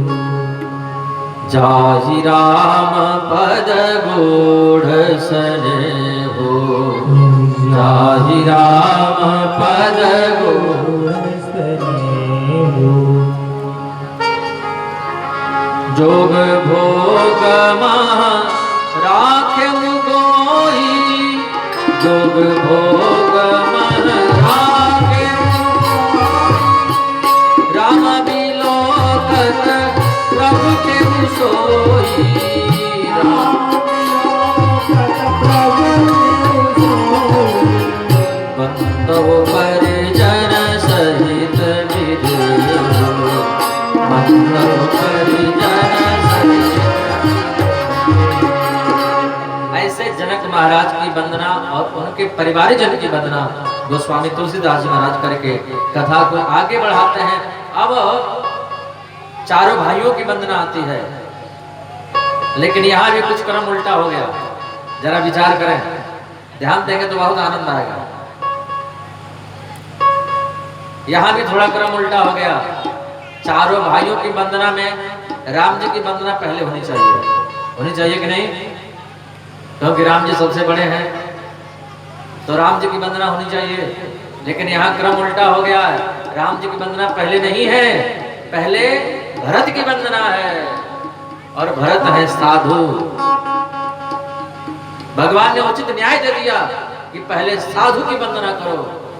जाहि राम पद गूढ़ स्नेहो, जाहि राम पद गूढ़ स्नेहो, जोग भोग मह राखेउ गोई, जोग भोग मह राखेउ गोई, राम बिलोकत प्रभु के सोई, राम बिलोकत प्रभु के सोई, बंदव परिजन सहित विदेहो, बंदव परिजन सहित। ऐसे जनक महाराज की वंदना और उनके परिवारजन की वंदना गोस्वामी तुलसीदास जी महाराज करके कथा को आगे बढ़ाते हैं। अब चारों भाइयों की वंदना आती है, लेकिन यहाँ भी कुछ क्रम उल्टा हो गया। जरा विचार करें, ध्यान देंगे तो बहुत आनंद आएगा। यहाँ भी थोड़ा क्रम उल्टा हो गया। चारों भाइयों की वंदना में राम जी की वंदना पहले होनी चाहिए कि नहीं? क्योंकि राम जी सबसे बड़े हैं, तो राम जी की वंदना होनी चाहिए। लेकिन यहाँ क्रम उल्टा हो गया है। राम जी की वंदना पहले नहीं है, पहले भरत की वंदना है। और भरत है साधु। भगवान ने उचित न्याय दे दिया कि पहले साधु की वंदना करो,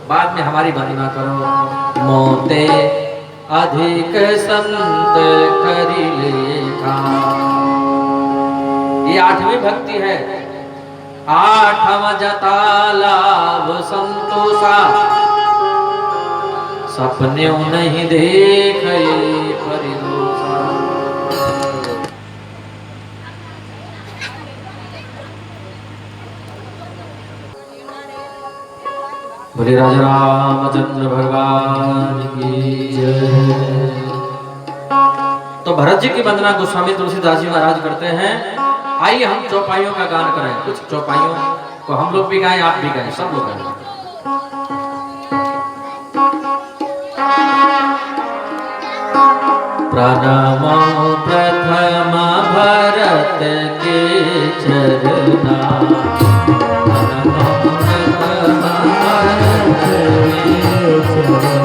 बाद में हमारी वंदना करो। मोते अधिक संत करी लेखा, ये 8वीं भक्ति है। 8वां जता लाभ संतोषा, सपने नहीं देख परिदोषा। बोले राजा रामचंद्र भगवान की जय। तो भरत जी की वंदना गोस्वामी तुलसीदास जी महाराज करते हैं। आइए हम चौपाइयों का गान करें। कुछ चौपाइयों को हम लोग भी गाएं, आप भी गाएं, सब लोग गाएं। प्रणमो प्रथम भरत के चरना, प्रणमो प्रथम भरत के चरना,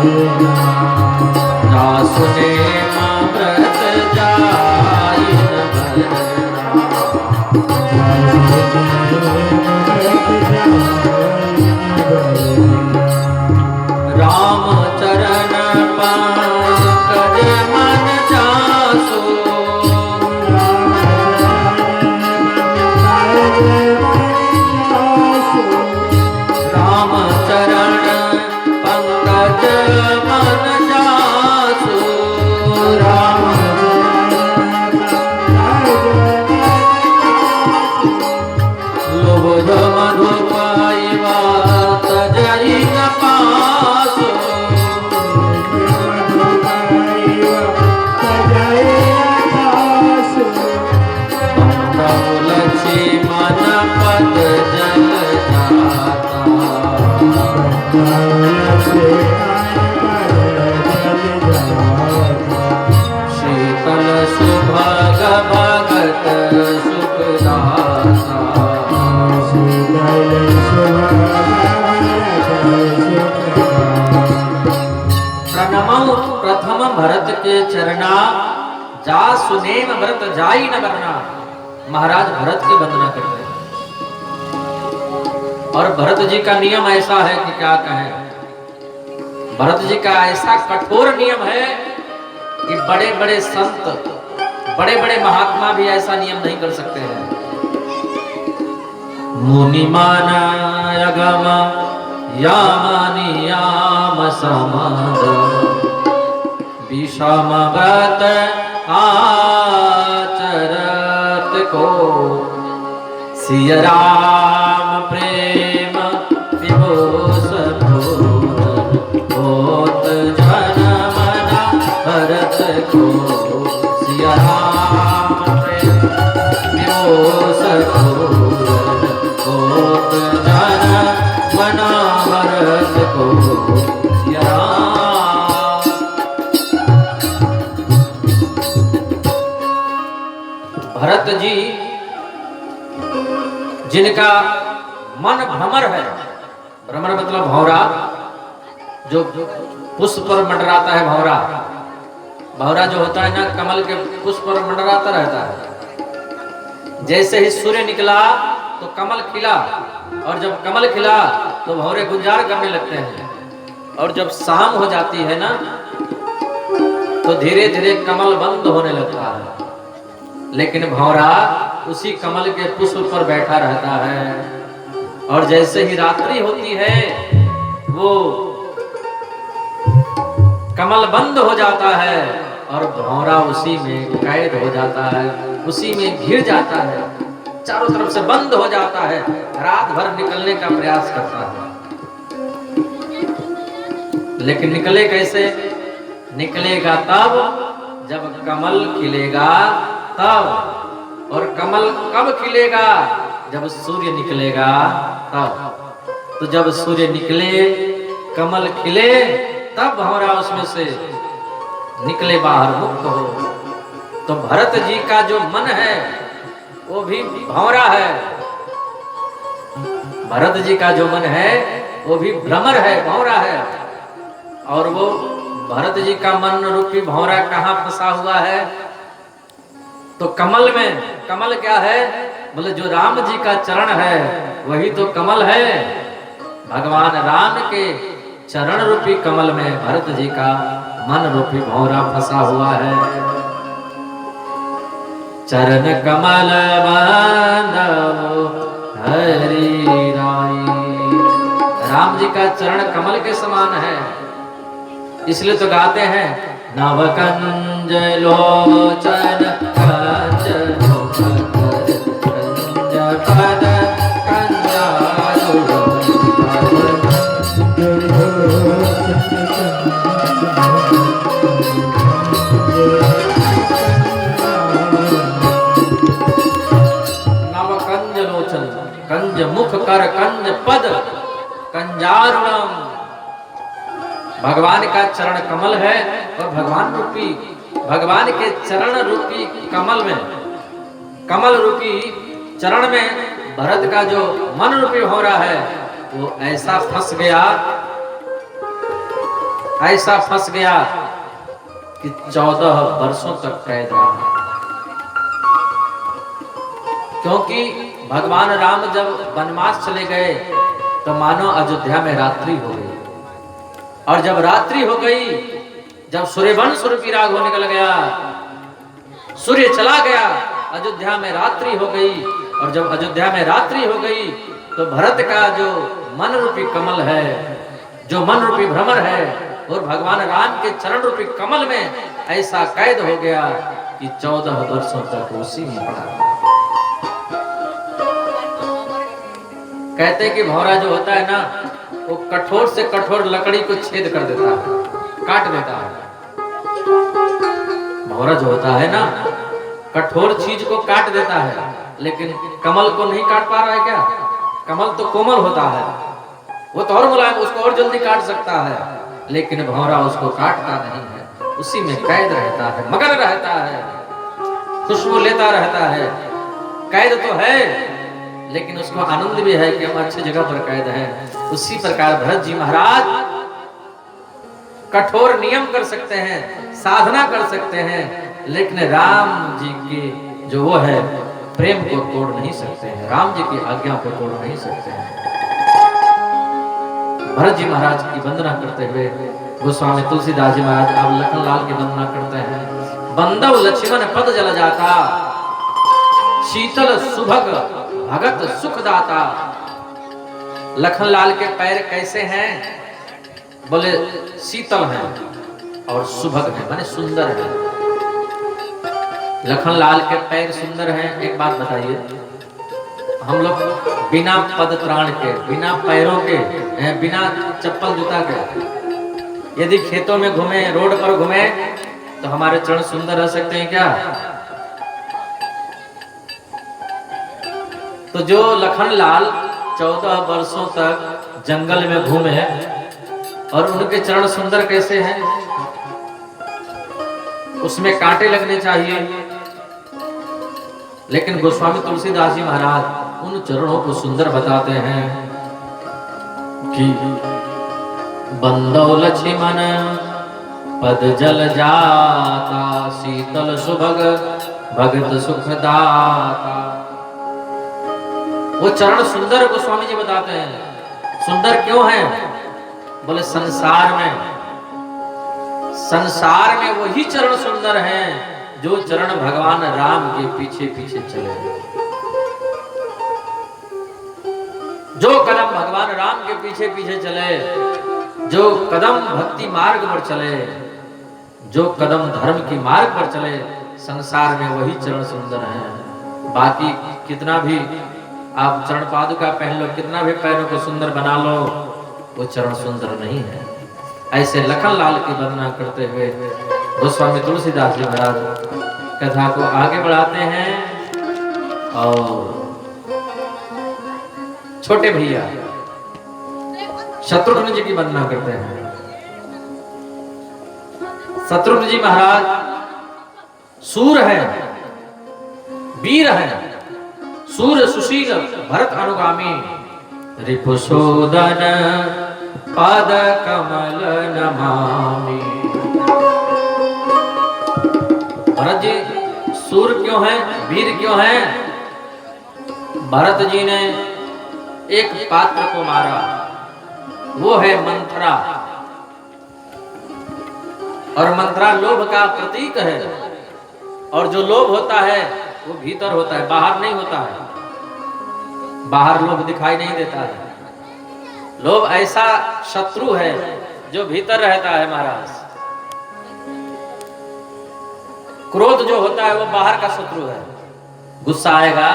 जा सुने मां व्रत जाई न भरना। राम चरण पंकज मन जासो, राम चरण पंकज मन जासो, राम लोभ मधु पाइवा तजई न पासो, लक्ष्मण पद जल जाता, शीतल सुभग भगत सुखदाता, प्रणमो प्रथम भरत के चरना, जा सुनेम व्रत जाई न करना। महाराज भरत की वंदना करते हैं। और भरत जी का नियम ऐसा है कि क्या कहें। भरत जी का ऐसा कठोर नियम है कि बड़े बड़े संत, बड़े बड़े महात्मा भी ऐसा नियम नहीं कर सकते हैं। मुनिमानायगम यामनियाम समाद विषमगत आचरत को सिय राम प्रेम विभूष होत जन मना भरत को सिय राम प्रेम विभूष होत जन मना भरत को सिय राम। भरत जी जिनका मन भ्रमर है, भ्रमर मतलब भौरा, जो पुष्प पर मंडराता है भौरा, भौरा जो होता है ना कमल के पुष्प पर मंडराता रहता है। जैसे ही सूर्य निकला तो कमल खिला, और जब कमल खिला तो भौरे गुंजार करने लगते हैं, और जब शाम हो जाती है ना तो धीरे धीरे कमल बंद होने लगता है, लेकिन भौरा उसी कमल के पुष्प पर बैठा रहता है। और जैसे ही रात्रि होती है वो कमल बंद हो जाता है और भौरा उसी में कैद हो जाता है, उसी में घिर जाता है, चारों तरफ से बंद हो जाता है, रात भर निकलने का प्रयास करता है, लेकिन निकले कैसे? निकलेगा तब जब कमल खिलेगा तब, और कमल कब खिलेगा? जब सूर्य निकलेगा तब। तो जब सूर्य निकले कमल खिले तब भौरा उसमें से निकले बाहर, मुक्त हो। तो भरत जी का जो मन है वो भी भौरा है, भरत जी का जो मन है वो भी भ्रमर है, भौरा है। और वो भरत जी का मन रूपी भौरा कहाँ फंसा हुआ है? तो कमल में। कमल क्या है? बोले जो राम जी का चरण है वही तो कमल है। भगवान राम के चरण रूपी कमल में भरत जी का मन रूपी भौरा फंसा हुआ है। चरण कमल बांधो हरि राई, राम जी का चरण कमल के समान है, इसलिए तो गाते हैं नव कंज लोचन कंज पद कंजारु नव कंज लोचन, कंज मुख कर कंज पद कंजारुणम। भगवान का चरण कमल है, और भगवान के चरण रूपी कमल में, कमल रूपी चरण में भरत का जो मन रूपी हो रहा है वो ऐसा फंस गया कि 14 वर्षों तक कैद रहा। क्योंकि भगवान राम जब वनवास चले गए तो मानो अयोध्या में रात्रि हो गई, और जब रात्रि हो गई, जब सूर्यवंश रूपी राग होने निकल गया, सूर्य चला गया, अयोध्या में रात्रि हो गई। और जब अयोध्या में रात्रि हो गई तो भरत का जो मन रूपी कमल है, जो मन रूपी भ्रमर है, और भगवान राम के चरण रूपी कमल में ऐसा कैद हो गया कि 14 वर्षों तक उसी में पड़ा। कहते कि भौरा जो होता है ना वो कठोर से कठोर लकड़ी को छेद कर देता है, काट देता है। भौरा जो होता है ना कठोर चीज को काट देता है, लेकिन कमल को नहीं काट पा रहा है क्या? कमल तो कोमल होता है, वो तो और मुलायम, उसको और जल्दी काट सकता है, लेकिन भौरा उसको काटता नहीं है, उसी में कैद रहता है, मगन रहता है, खुशबू लेता रहता है। कैद तो है लेकिन उसको आनंद भी है कि हम अच्छी जगह पर कैद हैं। उसी प्रकार भरत जी महाराज कठोर नियम कर सकते हैं, साधना कर सकते हैं, लेकिन राम जी की जो वो है प्रेम को तोड़ नहीं सकते हैं, राम जी की आज्ञा को तोड़ नहीं सकते हैं। भरत जी महाराज की वंदना करते हुए गोस्वामी तुलसीदास जी महाराज अब लखनलाल की वंदना करते हैं। बंदव लक्ष्मण पद जल जाता, शीतल सुभग भगत सुखदाता। लखनलाल के पैर कैसे हैं? बोले शीतल हैं और सुभग हैं, माने सुंदर हैं। लखनलाल के पैर सुंदर हैं। एक बात बताइए, हम लोग बिना पदत्राण के, बिना पैरों के, बिना चप्पल जूता के यदि खेतों में घूमे, रोड पर घूमे, तो हमारे चरण सुंदर रह सकते हैं क्या? तो जो लखनलाल 14 वर्षों तक जंगल में घूमे और उनके चरण सुंदर कैसे हैं? उसमें कांटे लगने चाहिए, लेकिन गोस्वामी तुलसीदास जी महाराज उन चरणों को सुंदर बताते हैं कि बंदो लक्ष्मण पद जल जाता, शीतल सुभग भगत सुखदाता। वो चरण सुंदर गोस्वामी जी बताते हैं। सुंदर क्यों है? बोले संसार में वही चरण सुंदर हैं जो चरण भगवान राम के पीछे पीछे चले, जो कदम भगवान राम के पीछे पीछे चले, जो कदम भक्ति मार्ग पर चले, जो कदम धर्म की मार्ग पर चले, संसार में वही चरण सुंदर हैं। बाकी कितना भी आप चरण पादुका पहन लो, कितना भी पैरों को सुंदर बना लो, वो चरण सुंदर नहीं है। ऐसे लखनलाल की वंदना करते हुए गोस्वामी तुलसीदास जी महाराज कथा को आगे बढ़ाते हैं और छोटे भैया शत्रुघ्न जी की वंदना करते हैं। शत्रुघ्न जी महाराज सूर हैं, वीर हैं, सूर सुशील भरत अनुगामी, रिपुसूदन पद कमल नमामि। भरत जी सूर क्यों हैं, वीर क्यों हैं? भरत जी ने एक पात्र को मारा, वो है मंथरा, और मंथरा लोभ का प्रतीक है। और जो लोभ होता है वो भीतर होता है, बाहर नहीं होता है। बाहर लोभ दिखाई नहीं देता है। लोभ ऐसा शत्रु है जो भीतर रहता है महाराज। क्रोध जो होता है वो बाहर का शत्रु है। गुस्सा आएगा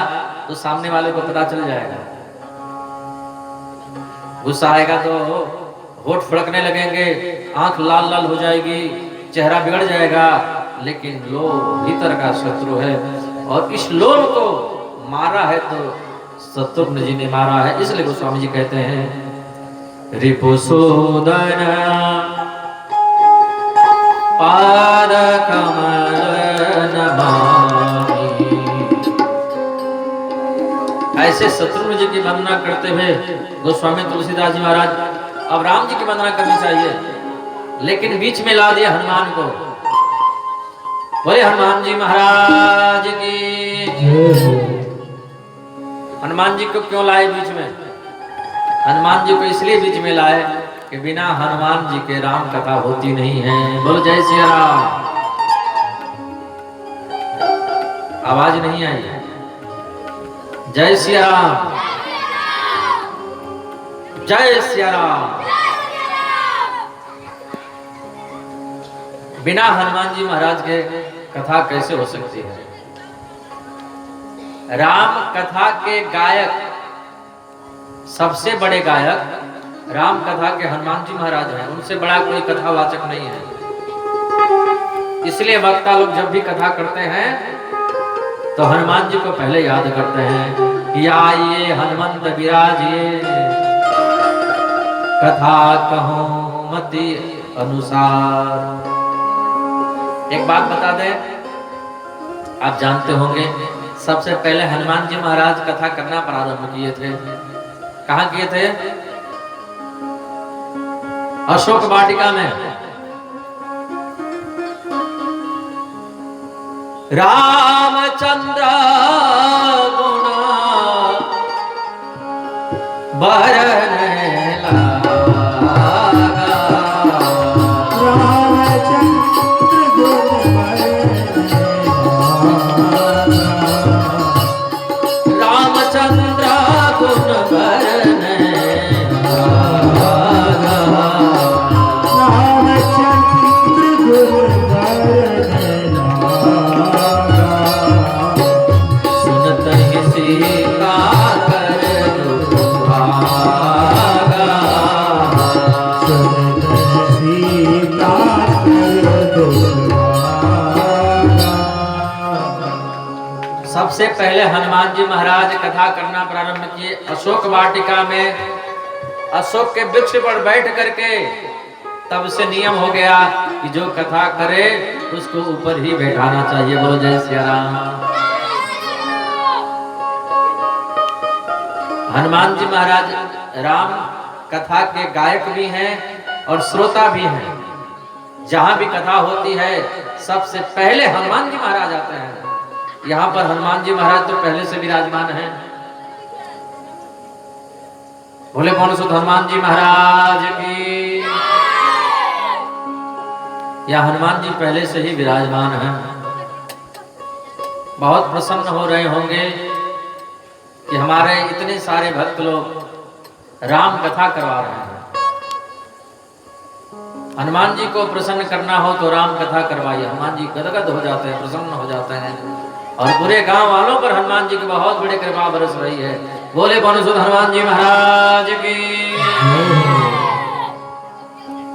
तो सामने वाले को पता चल जाएगा। गुस्सा आएगा तो होठ फड़कने लगेंगे, आंख लाल लाल हो जाएगी, चेहरा बिगड़ जाएगा। लेकिन लोभ भीतर का शत्रु है, और इस लोभ को मारा है तो शत्रुघ्न जी ने मारा है। इसलिए गोस्वामी जी कहते हैं रिपुसूदन पाद कमल नमामि। ऐसे शत्रुघ्न जी की वंदना करते हुए गोस्वामी तुलसीदास जी महाराज अब राम जी की वंदना करनी चाहिए, लेकिन बीच में ला दिया हनुमान को। बोले हनुमान जी महाराज की। हनुमान जी को क्यों लाए बीच में? हनुमान जी को इसलिए बीच में लाए कि बिना हनुमान जी के राम कथा होती नहीं है। बोलो जय श्री राम। आवाज नहीं आई? जय श्री राम, जय श्री राम। बिना हनुमान जी महाराज के कथा कैसे हो सकती है? राम कथा के गायक, सबसे बड़े गायक राम कथा के हनुमान जी महाराज हैं। उनसे बड़ा कोई कथावाचक नहीं है। इसलिए वक्ता लोग जब भी कथा करते हैं तो हनुमान जी को पहले याद करते हैं कि आइए हनुमंत विराजिए, कथा कहो मति अनुसार। एक बात बता दें, आप जानते होंगे सबसे पहले हनुमान जी महाराज कथा करना प्रारंभ किए थे। कहाँ किए थे? अशोक वाटिका में। रामचंद्र गुण बरने लगा, रामचंद्र गुण बरने लगा, रामचंद्र सबसे पहले हनुमान जी महाराज कथा करना प्रारंभ किए अशोक वाटिका में, अशोक के वृक्ष पर बैठ करके। तब से नियम हो गया कि जो कथा करे उसको ऊपर ही बैठाना चाहिए। बोलो जय सिया राम। हनुमान जी महाराज राम कथा के गायक भी हैं और श्रोता भी हैं। जहां भी कथा होती है सबसे पहले हनुमान जी महाराज आते हैं। यहाँ पर हनुमान जी महाराज तो पहले से विराजमान हैं। बोले कौन सुध हनुमान जी महाराज की। या हनुमान जी पहले से ही विराजमान हैं। बहुत प्रसन्न हो रहे होंगे कि हमारे इतने सारे भक्त लोग राम कथा करवा रहे हैं। हनुमान जी को प्रसन्न करना हो तो राम कथा करवाइए। हनुमान जी गदगद हो जाते हैं, प्रसन्न हो जाते हैं और पूरे गांव वालों पर हनुमान जी की बहुत बड़ी कृपा बरस रही है। बोले कौन सुध हनुमान जी महाराज की।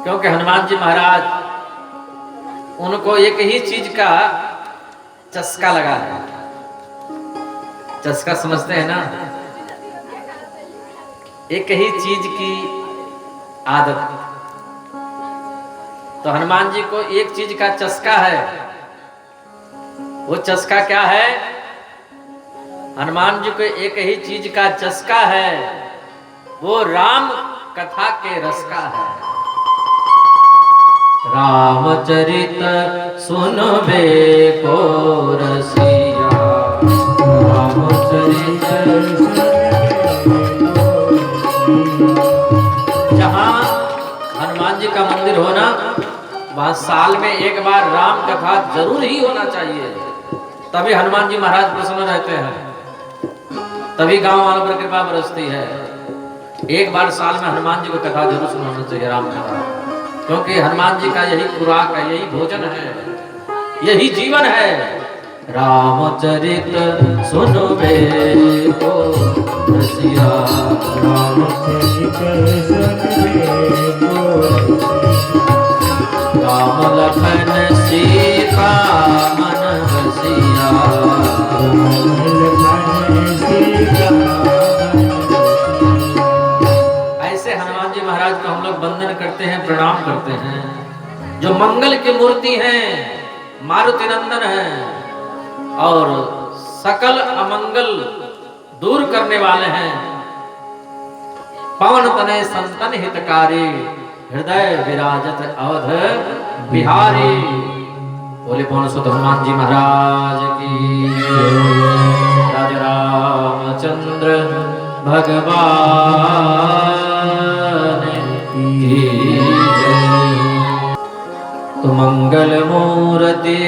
क्योंकि हनुमान जी महाराज उनको एक ही चीज का चस्का लगा है। चस्का समझते हैं ना, एक ही चीज की आदत। तो हनुमान जी को एक चीज का चस्का है। वो चस्का क्या है? हनुमान जी को एक ही चीज का चस्का है, वो राम कथा के रस का है। रामचरित सुनबे को रसिया, रामचरित जहाँ हनुमान जी का मंदिर हो ना, वहां साल में एक बार राम कथा जरूर ही होना चाहिए। तभी हनुमान जी महाराज प्रसन्न रहते हैं, तभी गांव वालों पर कृपा बरसती है। एक बार साल में हनुमान जी को कथा जरूर सुनाना चाहिए, राम कथा। क्योंकि हनुमान जी का यही खुराक है, यही भोजन है, यही जीवन है। रामचरित सुनबे को रसिया, रामचरित सुनबे को राम लखन सीता मन बसिया, ऐसे हनुमान जी महाराज को हम लोग वंदन करते हैं, प्रणाम करते हैं। जो मंगल की मूर्ति हैं, मारुति नंदन हैं और सकल अमंगल दूर करने वाले हैं। पवन तनय संतन हितकारी, हृदय विराजत अवध बिहारी। बोले पवन सुत हनुमान जी महाराज की। राजा रामचंद्र भगवान की जय। तो मंगल मूर्ति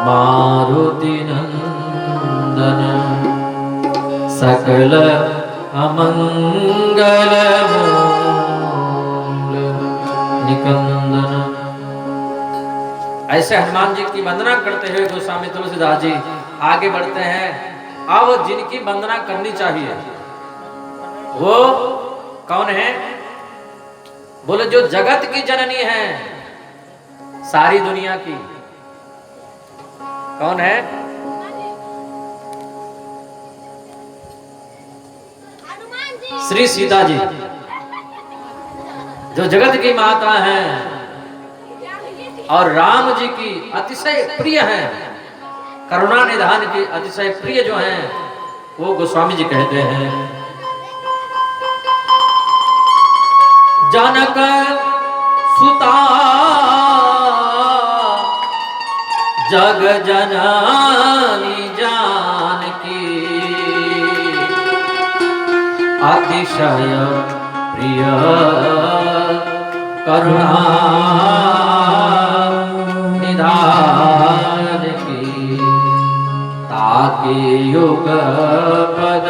मारुति नंदन, सकल अमंगल निकंदन। ऐसे हनुमान जी की वंदना करते हुए गोस्वामी तुलसीदास जी आगे बढ़ते हैं। अब जिनकी वंदना करनी चाहिए वो कौन है? बोले जो जगत की जननी है, सारी दुनिया की। कौन है? श्री सीता जी, जो जगत की माता हैं और राम जी की अतिशय प्रिय हैं, करुणा निधान की अतिशय प्रिय जो हैं, वो गोस्वामी जी कहते हैं। जनक सुता जग जननी जानकी, अतिशय प्रिय करुणा निधान की। ताके युग पद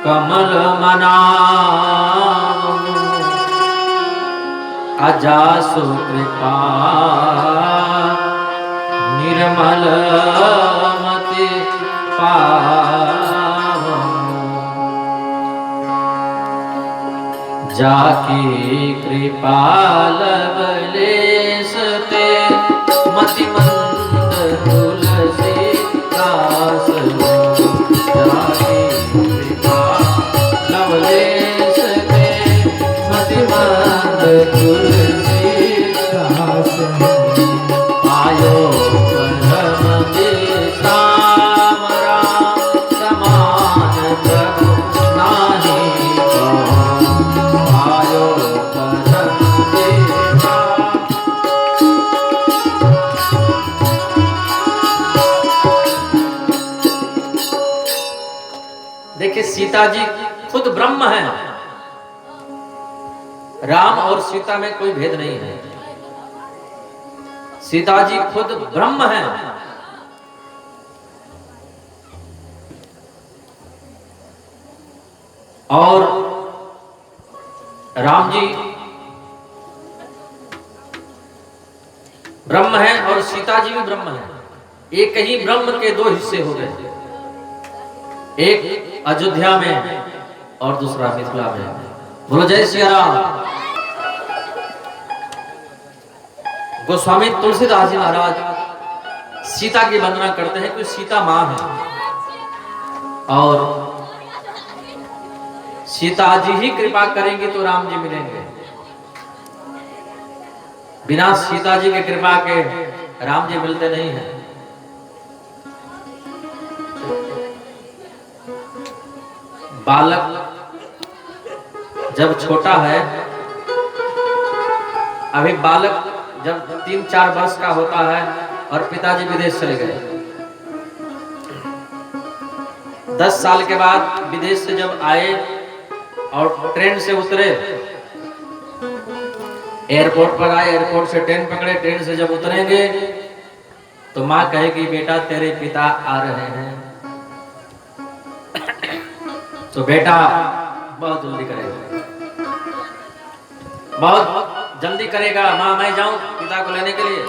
कमल मनाम, अजासु कृपा निर्मल मति पावम। जाकी कृपा लवलेश ते मति मंद तुलसी देखिए सीता जी खुद ब्रह्म हैं। राम और सीता में कोई भेद नहीं है। सीता जी खुद ब्रह्म हैं। और राम जी ब्रह्म हैं और सीता जी भी ब्रह्म हैं। एक ही ब्रह्म के दो हिस्से हो गए, एक अयोध्या में और दूसरा मिथिला में। बोलो जय श्री राम। गोस्वामी तुलसीदास जी महाराज सीता की वंदना करते हैं कि सीता मां है और सीता जी ही कृपा करेंगे तो राम जी मिलेंगे। बिना सीता जी के कृपा के राम जी मिलते नहीं हैं। बालक जब छोटा है, अभी बालक जब 3-4 वर्ष का होता है और पिताजी विदेश चले गए, 10 साल के बाद विदेश से जब आए और ट्रेन से उतरे, एयरपोर्ट पर आए, एयरपोर्ट से ट्रेन पकड़े, ट्रेन से जब उतरेंगे तो माँ कहेगी बेटा तेरे पिता आ रहे हैं। तो बेटा बहुत जल्दी करेगा, बहुत जल्दी करेगा। माँ मैं जाऊं पिता को लेने के लिए,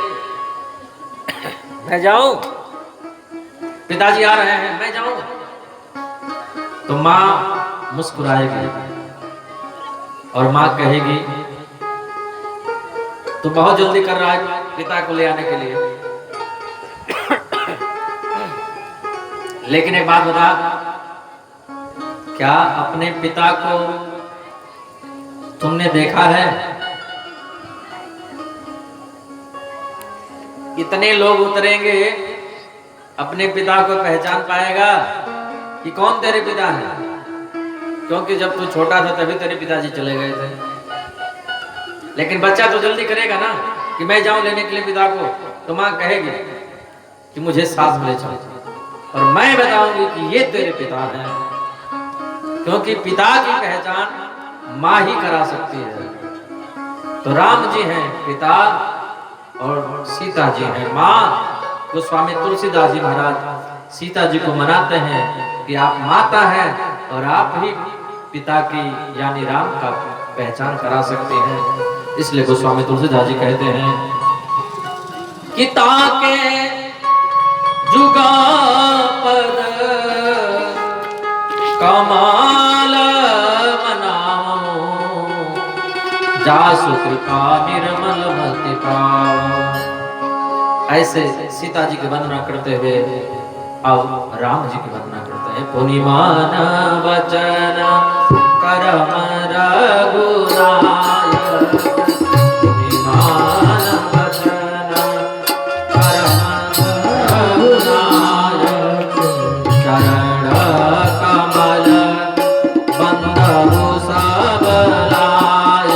मैं जाऊं, पिताजी आ रहे हैं, मैं जाऊं। तो माँ मुस्कुराएगी और माँ कहेगी तू बहुत जल्दी कर रहा है पिता को ले आने के लिए। लेकिन एक बात बता, क्या अपने पिता को तुमने देखा है? इतने लोग उतरेंगे, अपने पिता को पहचान पाएगा कि कौन तेरे पिता है? क्योंकि जब तू छोटा था तभी तेरे पिताजी चले गए थे। लेकिन बच्चा तो जल्दी करेगा ना कि मैं जाऊं लेने के लिए पिता को। तो मां कहेगी कि मुझे साथ में ले चलो और मैं बताऊंगी कि ये तेरे पिता हैं, क्योंकि पिता की पहचान मां ही करा सकती है। तो राम जी हैं पिता और सीता जी हैं मां। गोस्वामी तुलसीदास जी महाराज सीता जी को मनाते हैं कि आप माता हैं और आप ही पिता की यानी राम का पहचान करा सकते हैं। इसलिए गोस्वामी तुलसीदास जी कहते हैं कि ताके जुगा पद कमाल मनाओ, जासु कृपा निर्मल मति पाओ। ऐसे सीता जी की वंदना करते हुए अब राम जी की वंदना करते हैं। पुनिमान वचन करम रघुराय, पुनिमान वचन करम रघुराय, चरण कमल बंधु सब लाय,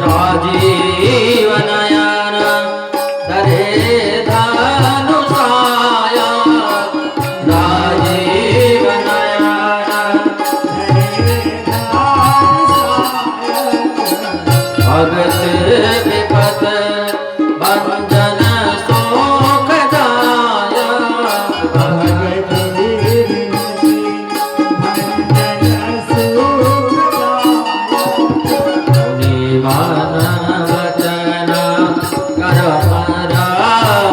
राजीव नयन धरे धनुषाय, राजीव नयन भगत विपत बंधन सुखदाय, भगत पुनिमान वचन करम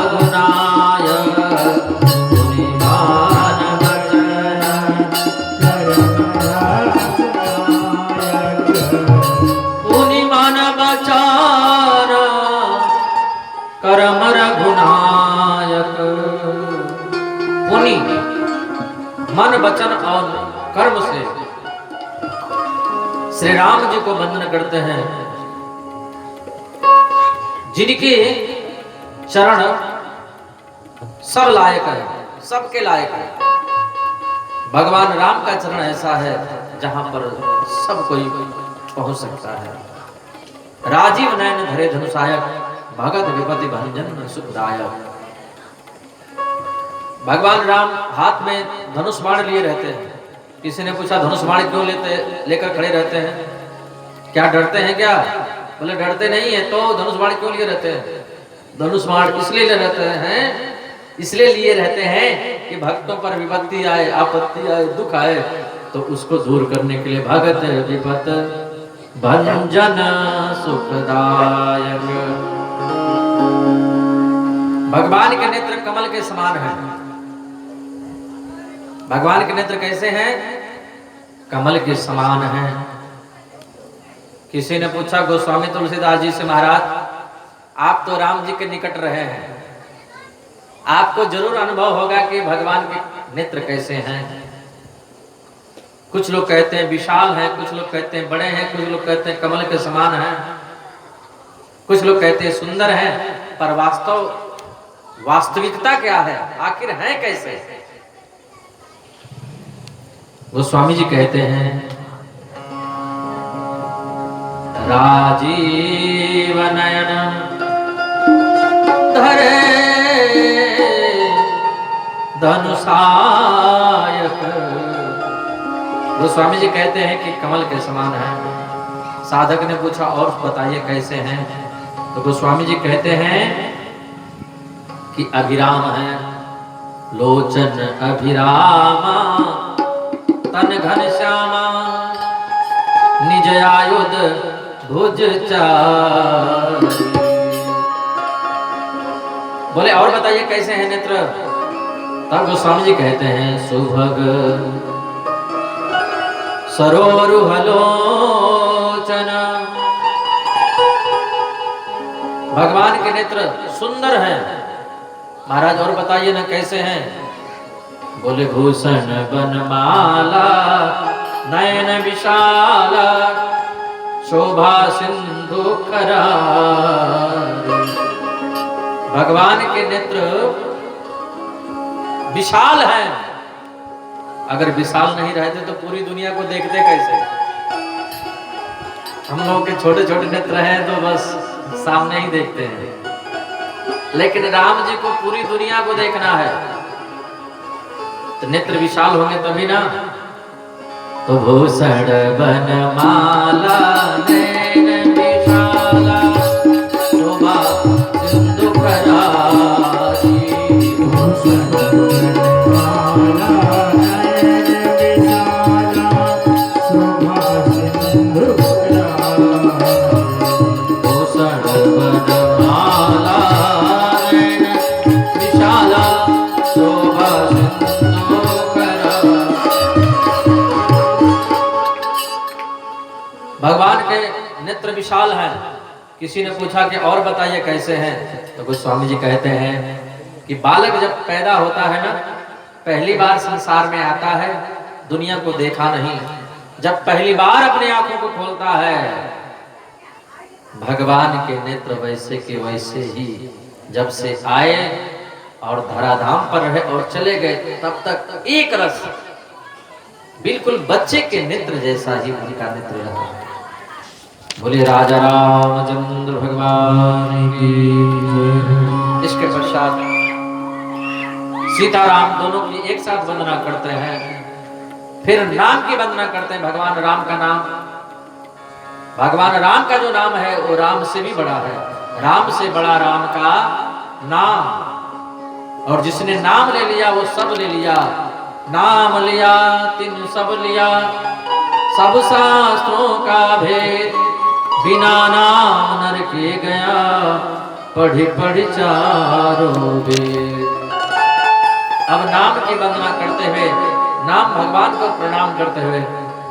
रघुराय, पुनिमान वचन पुनिमान वचन करम रघुनायक। पुनि मन वचन और कर्म से श्री राम जी को वंदन करते हैं, जिनके चरण सब लायक है, सबके लायक है। भगवान राम का चरण ऐसा है जहां पर सब कोई पहुंच सकता है। राजीव नयन धरे धनुषायक, भगत विपत्ति भंजन सुखदायक। भगवान राम हाथ में धनुष बाण लिए रहते हैं। किसी ने पूछा धनुष बाण क्यों लेकर खड़े रहते हैं, क्या डरते हैं क्या? बोले डरते नहीं है तो धनुष बाण क्यों लिए रहते हैं? धनुष बाण इसलिए लिए रहते हैं कि भक्तों पर विपत्ति आए, आपत्ति आए, दुख आए तो उसको दूर करने के लिए। भगत विपत भंजन सुखदायक। भगवान के नेत्र कमल के समान हैं। भगवान के नेत्र कैसे हैं? कमल के समान हैं। किसी ने पूछा गोस्वामी तुलसीदास जी से, महाराज आप तो राम जी के निकट रहे हैं, आपको जरूर अनुभव होगा कि भगवान के नेत्र कैसे हैं। कुछ लोग कहते हैं विशाल हैं, कुछ लोग कहते हैं बड़े हैं, कुछ लोग कहते हैं कमल के समान हैं, कुछ लोग कहते हैं सुंदर हैं, पर वास्तविकता क्या है, आखिर है कैसे? गोस्वामी जी कहते हैं राजीव नयन धरे धनुषायक। गोस्वामी जी कहते हैं कि कमल के समान है। साधक ने पूछा और बताइए कैसे हैं? तो गोस्वामी जी कहते हैं कि अभिराम है, लोचन अभिरामा तन घनश्यामा निज आयुध भुज चारि। बोले और बताइए कैसे हैं नेत्र? तब गोस्वामी जी कहते हैं सुभग सरोरुहलोचन। भगवान के नेत्र सुंदर हैं। महाराज और बताइए ना कैसे हैं? बोले भूषण बनमाला नयन विशाला शोभा सिंधु करारी। भगवान के नेत्र विशाल हैं। अगर विशाल नहीं रहते तो पूरी दुनिया को देखते कैसे? हम लोगों के छोटे छोटे नेत्र हैं तो बस सामने ही देखते हैं, लेकिन राम जी को पूरी दुनिया को देखना है तो नेत्र विशाल होंगे तभी ना। तो भूषण बनमाला नयन विशाला शोभा सिंधु करारी। भूषण बनमाला नयन विशाला शोभा सिंधु करारी। भूषण बनमाला नयन विशाला शोभा सिंधु करारी। भगवान के नेत्र विशाल हैं। किसी ने पूछा कि और बताइए कैसे हैं? तो गोस्वामी जी कहते हैं कि बालक जब पैदा होता है ना, पहली बार संसार में आता है, दुनिया को देखा नहीं, जब पहली बार अपनी आंखों को खोलता है, भगवान के नेत्र वैसे के वैसे ही जब से आए और धराधाम पर रहे और चले गए तब तक एक रस बिल्कुल बच्चे के नेत्र जैसा ही उनका नेत्र रहा। बोले राजा रामचंद्र भगवान की जय। इसके पश्चात सीताराम दोनों की एक साथ वंदना करते हैं, फिर नाम की वंदना करते हैं। भगवान राम का नाम, भगवान राम का जो नाम है वो राम से भी बड़ा है। राम से बड़ा राम का नाम, और जिसने नाम ले लिया वो सब ले लिया। नाम लिया तिन सब लिया, सब शास्त्रों का भेद, बिना नाम नर के गया, पढ़ी पढ़ी चारों वेद। अब नाम की वंदना करते हुए, नाम भगवान को प्रणाम करते हुए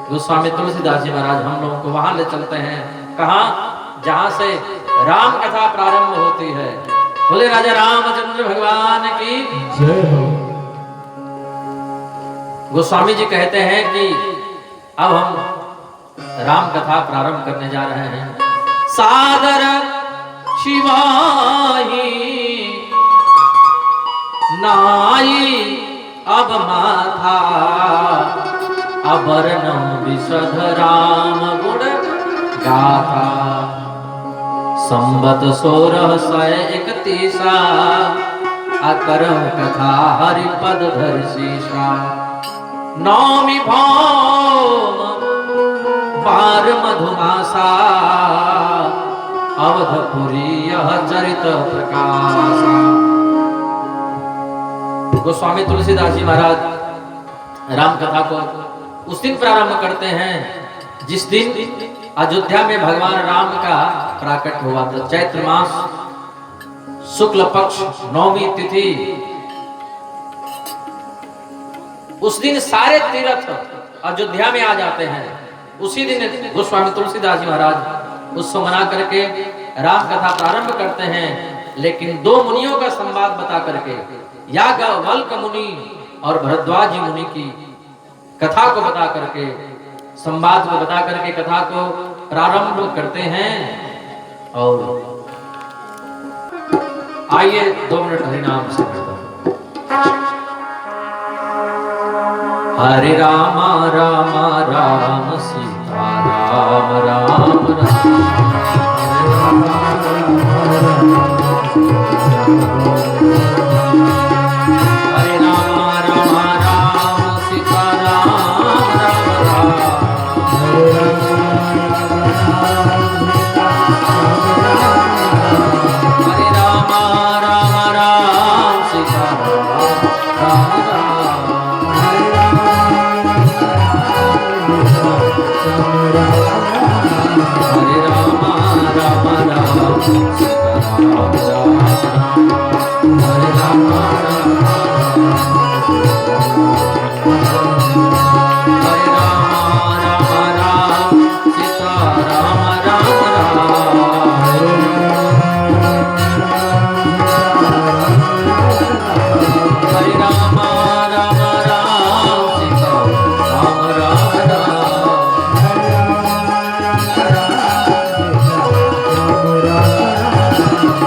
गोस्वामी तुलसीदास जी महाराज हम लोगों को वहां ले चलते हैं। कहां? जहां से राम कथा प्रारंभ होती है। बोले राजा रामचंद्र भगवान की जय हो। गोस्वामी जी कहते हैं कि अब हम राम कथा प्रारंभ करने जा रहे हैं। सादर शिवाही नाई अब माथा, अबरनम विशद राम गुण गाथा। संबत 1631 अकरम कथा हरिपद धरि शीशा। नौमी भौम पार मधुमासा अवधपुरी यह चरित प्रकाशा। गोस्वामी तुलसीदास जी महाराज राम कथा को उस दिन प्रारंभ करते हैं जिस दिन अयोध्या में भगवान राम का प्राकट हुआ था। चैत्र मास शुक्ल पक्ष नौमी तिथि, उस दिन सारे तीर्थ अयोध्या में आ जाते हैं। उसी दिन गोस्वामी तुलसीदास जी महाराज उत्सव मना करके राम कथा प्रारंभ करते हैं। लेकिन दो मुनियों का संवाद बता करके, याज्ञवल्क्य मुनि और भरद्वाज मुनि की कथा को बता करके, संवाद को बता करके कथा को प्रारंभ करते हैं। और आइए 2 मिनट हरिनाम से हरे राम राम राम सीता राम राम हरे राम राम राम सीता राम राम हरे राम राम राम सीता राम राम हरे राम राम राम सीता राम राम हरे राम राम हरे राम राम राम सीता राम राम हरे राम राम राम सीता राम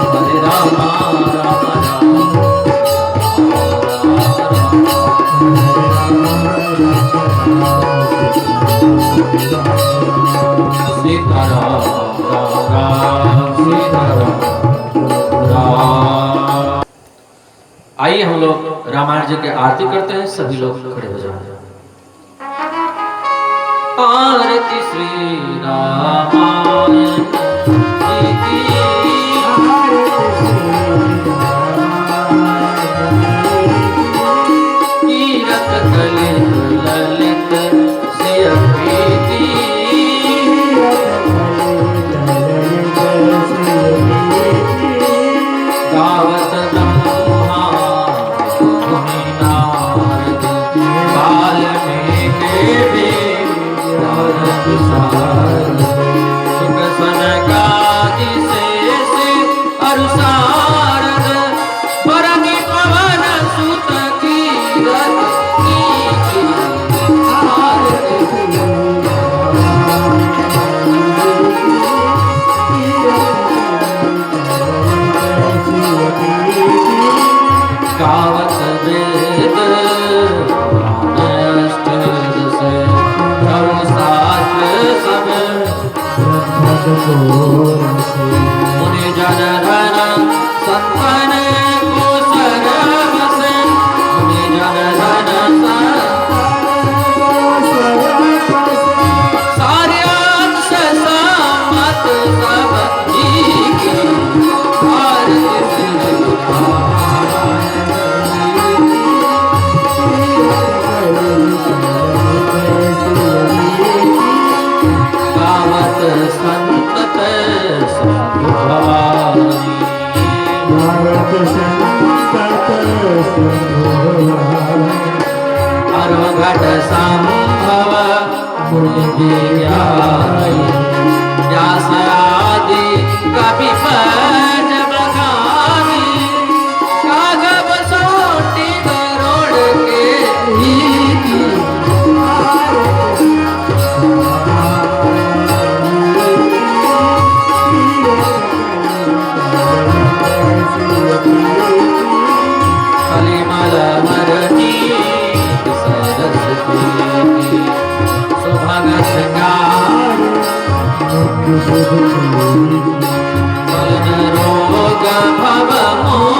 हरे राम राम सीताराम राम सीताराम राम। आइए हम लोग रामायण जी की आरती करते हैं। सभी लोग खड़े हो जाएं। आरती श्री रामायण जी की, कीरत कलित ललित सिय प्रीति, गावत ब्रह्मा मुनि नारद वाल्मीकि नारद सारद, सुख सनकादि शेष अरु सारद, परनि पवन सुत कीरत कीकी आरती। गावत वेद पुराण अष्टद से, धर्मशास्त्र सब मुनि जन धन संतन को शरण से, मुनि जन धन सारे अंश सम्मत सब जी की आरती। गावत संतत साधु भवानी, गावत संतत अरघट संभव मुनि गिराई, व्यास आदि कवि पद बखानी, राघव सोटी करोड़ के गीति। कलिमल मरनी सरस्वती, सुभग श्रृंगार रोग भव मोह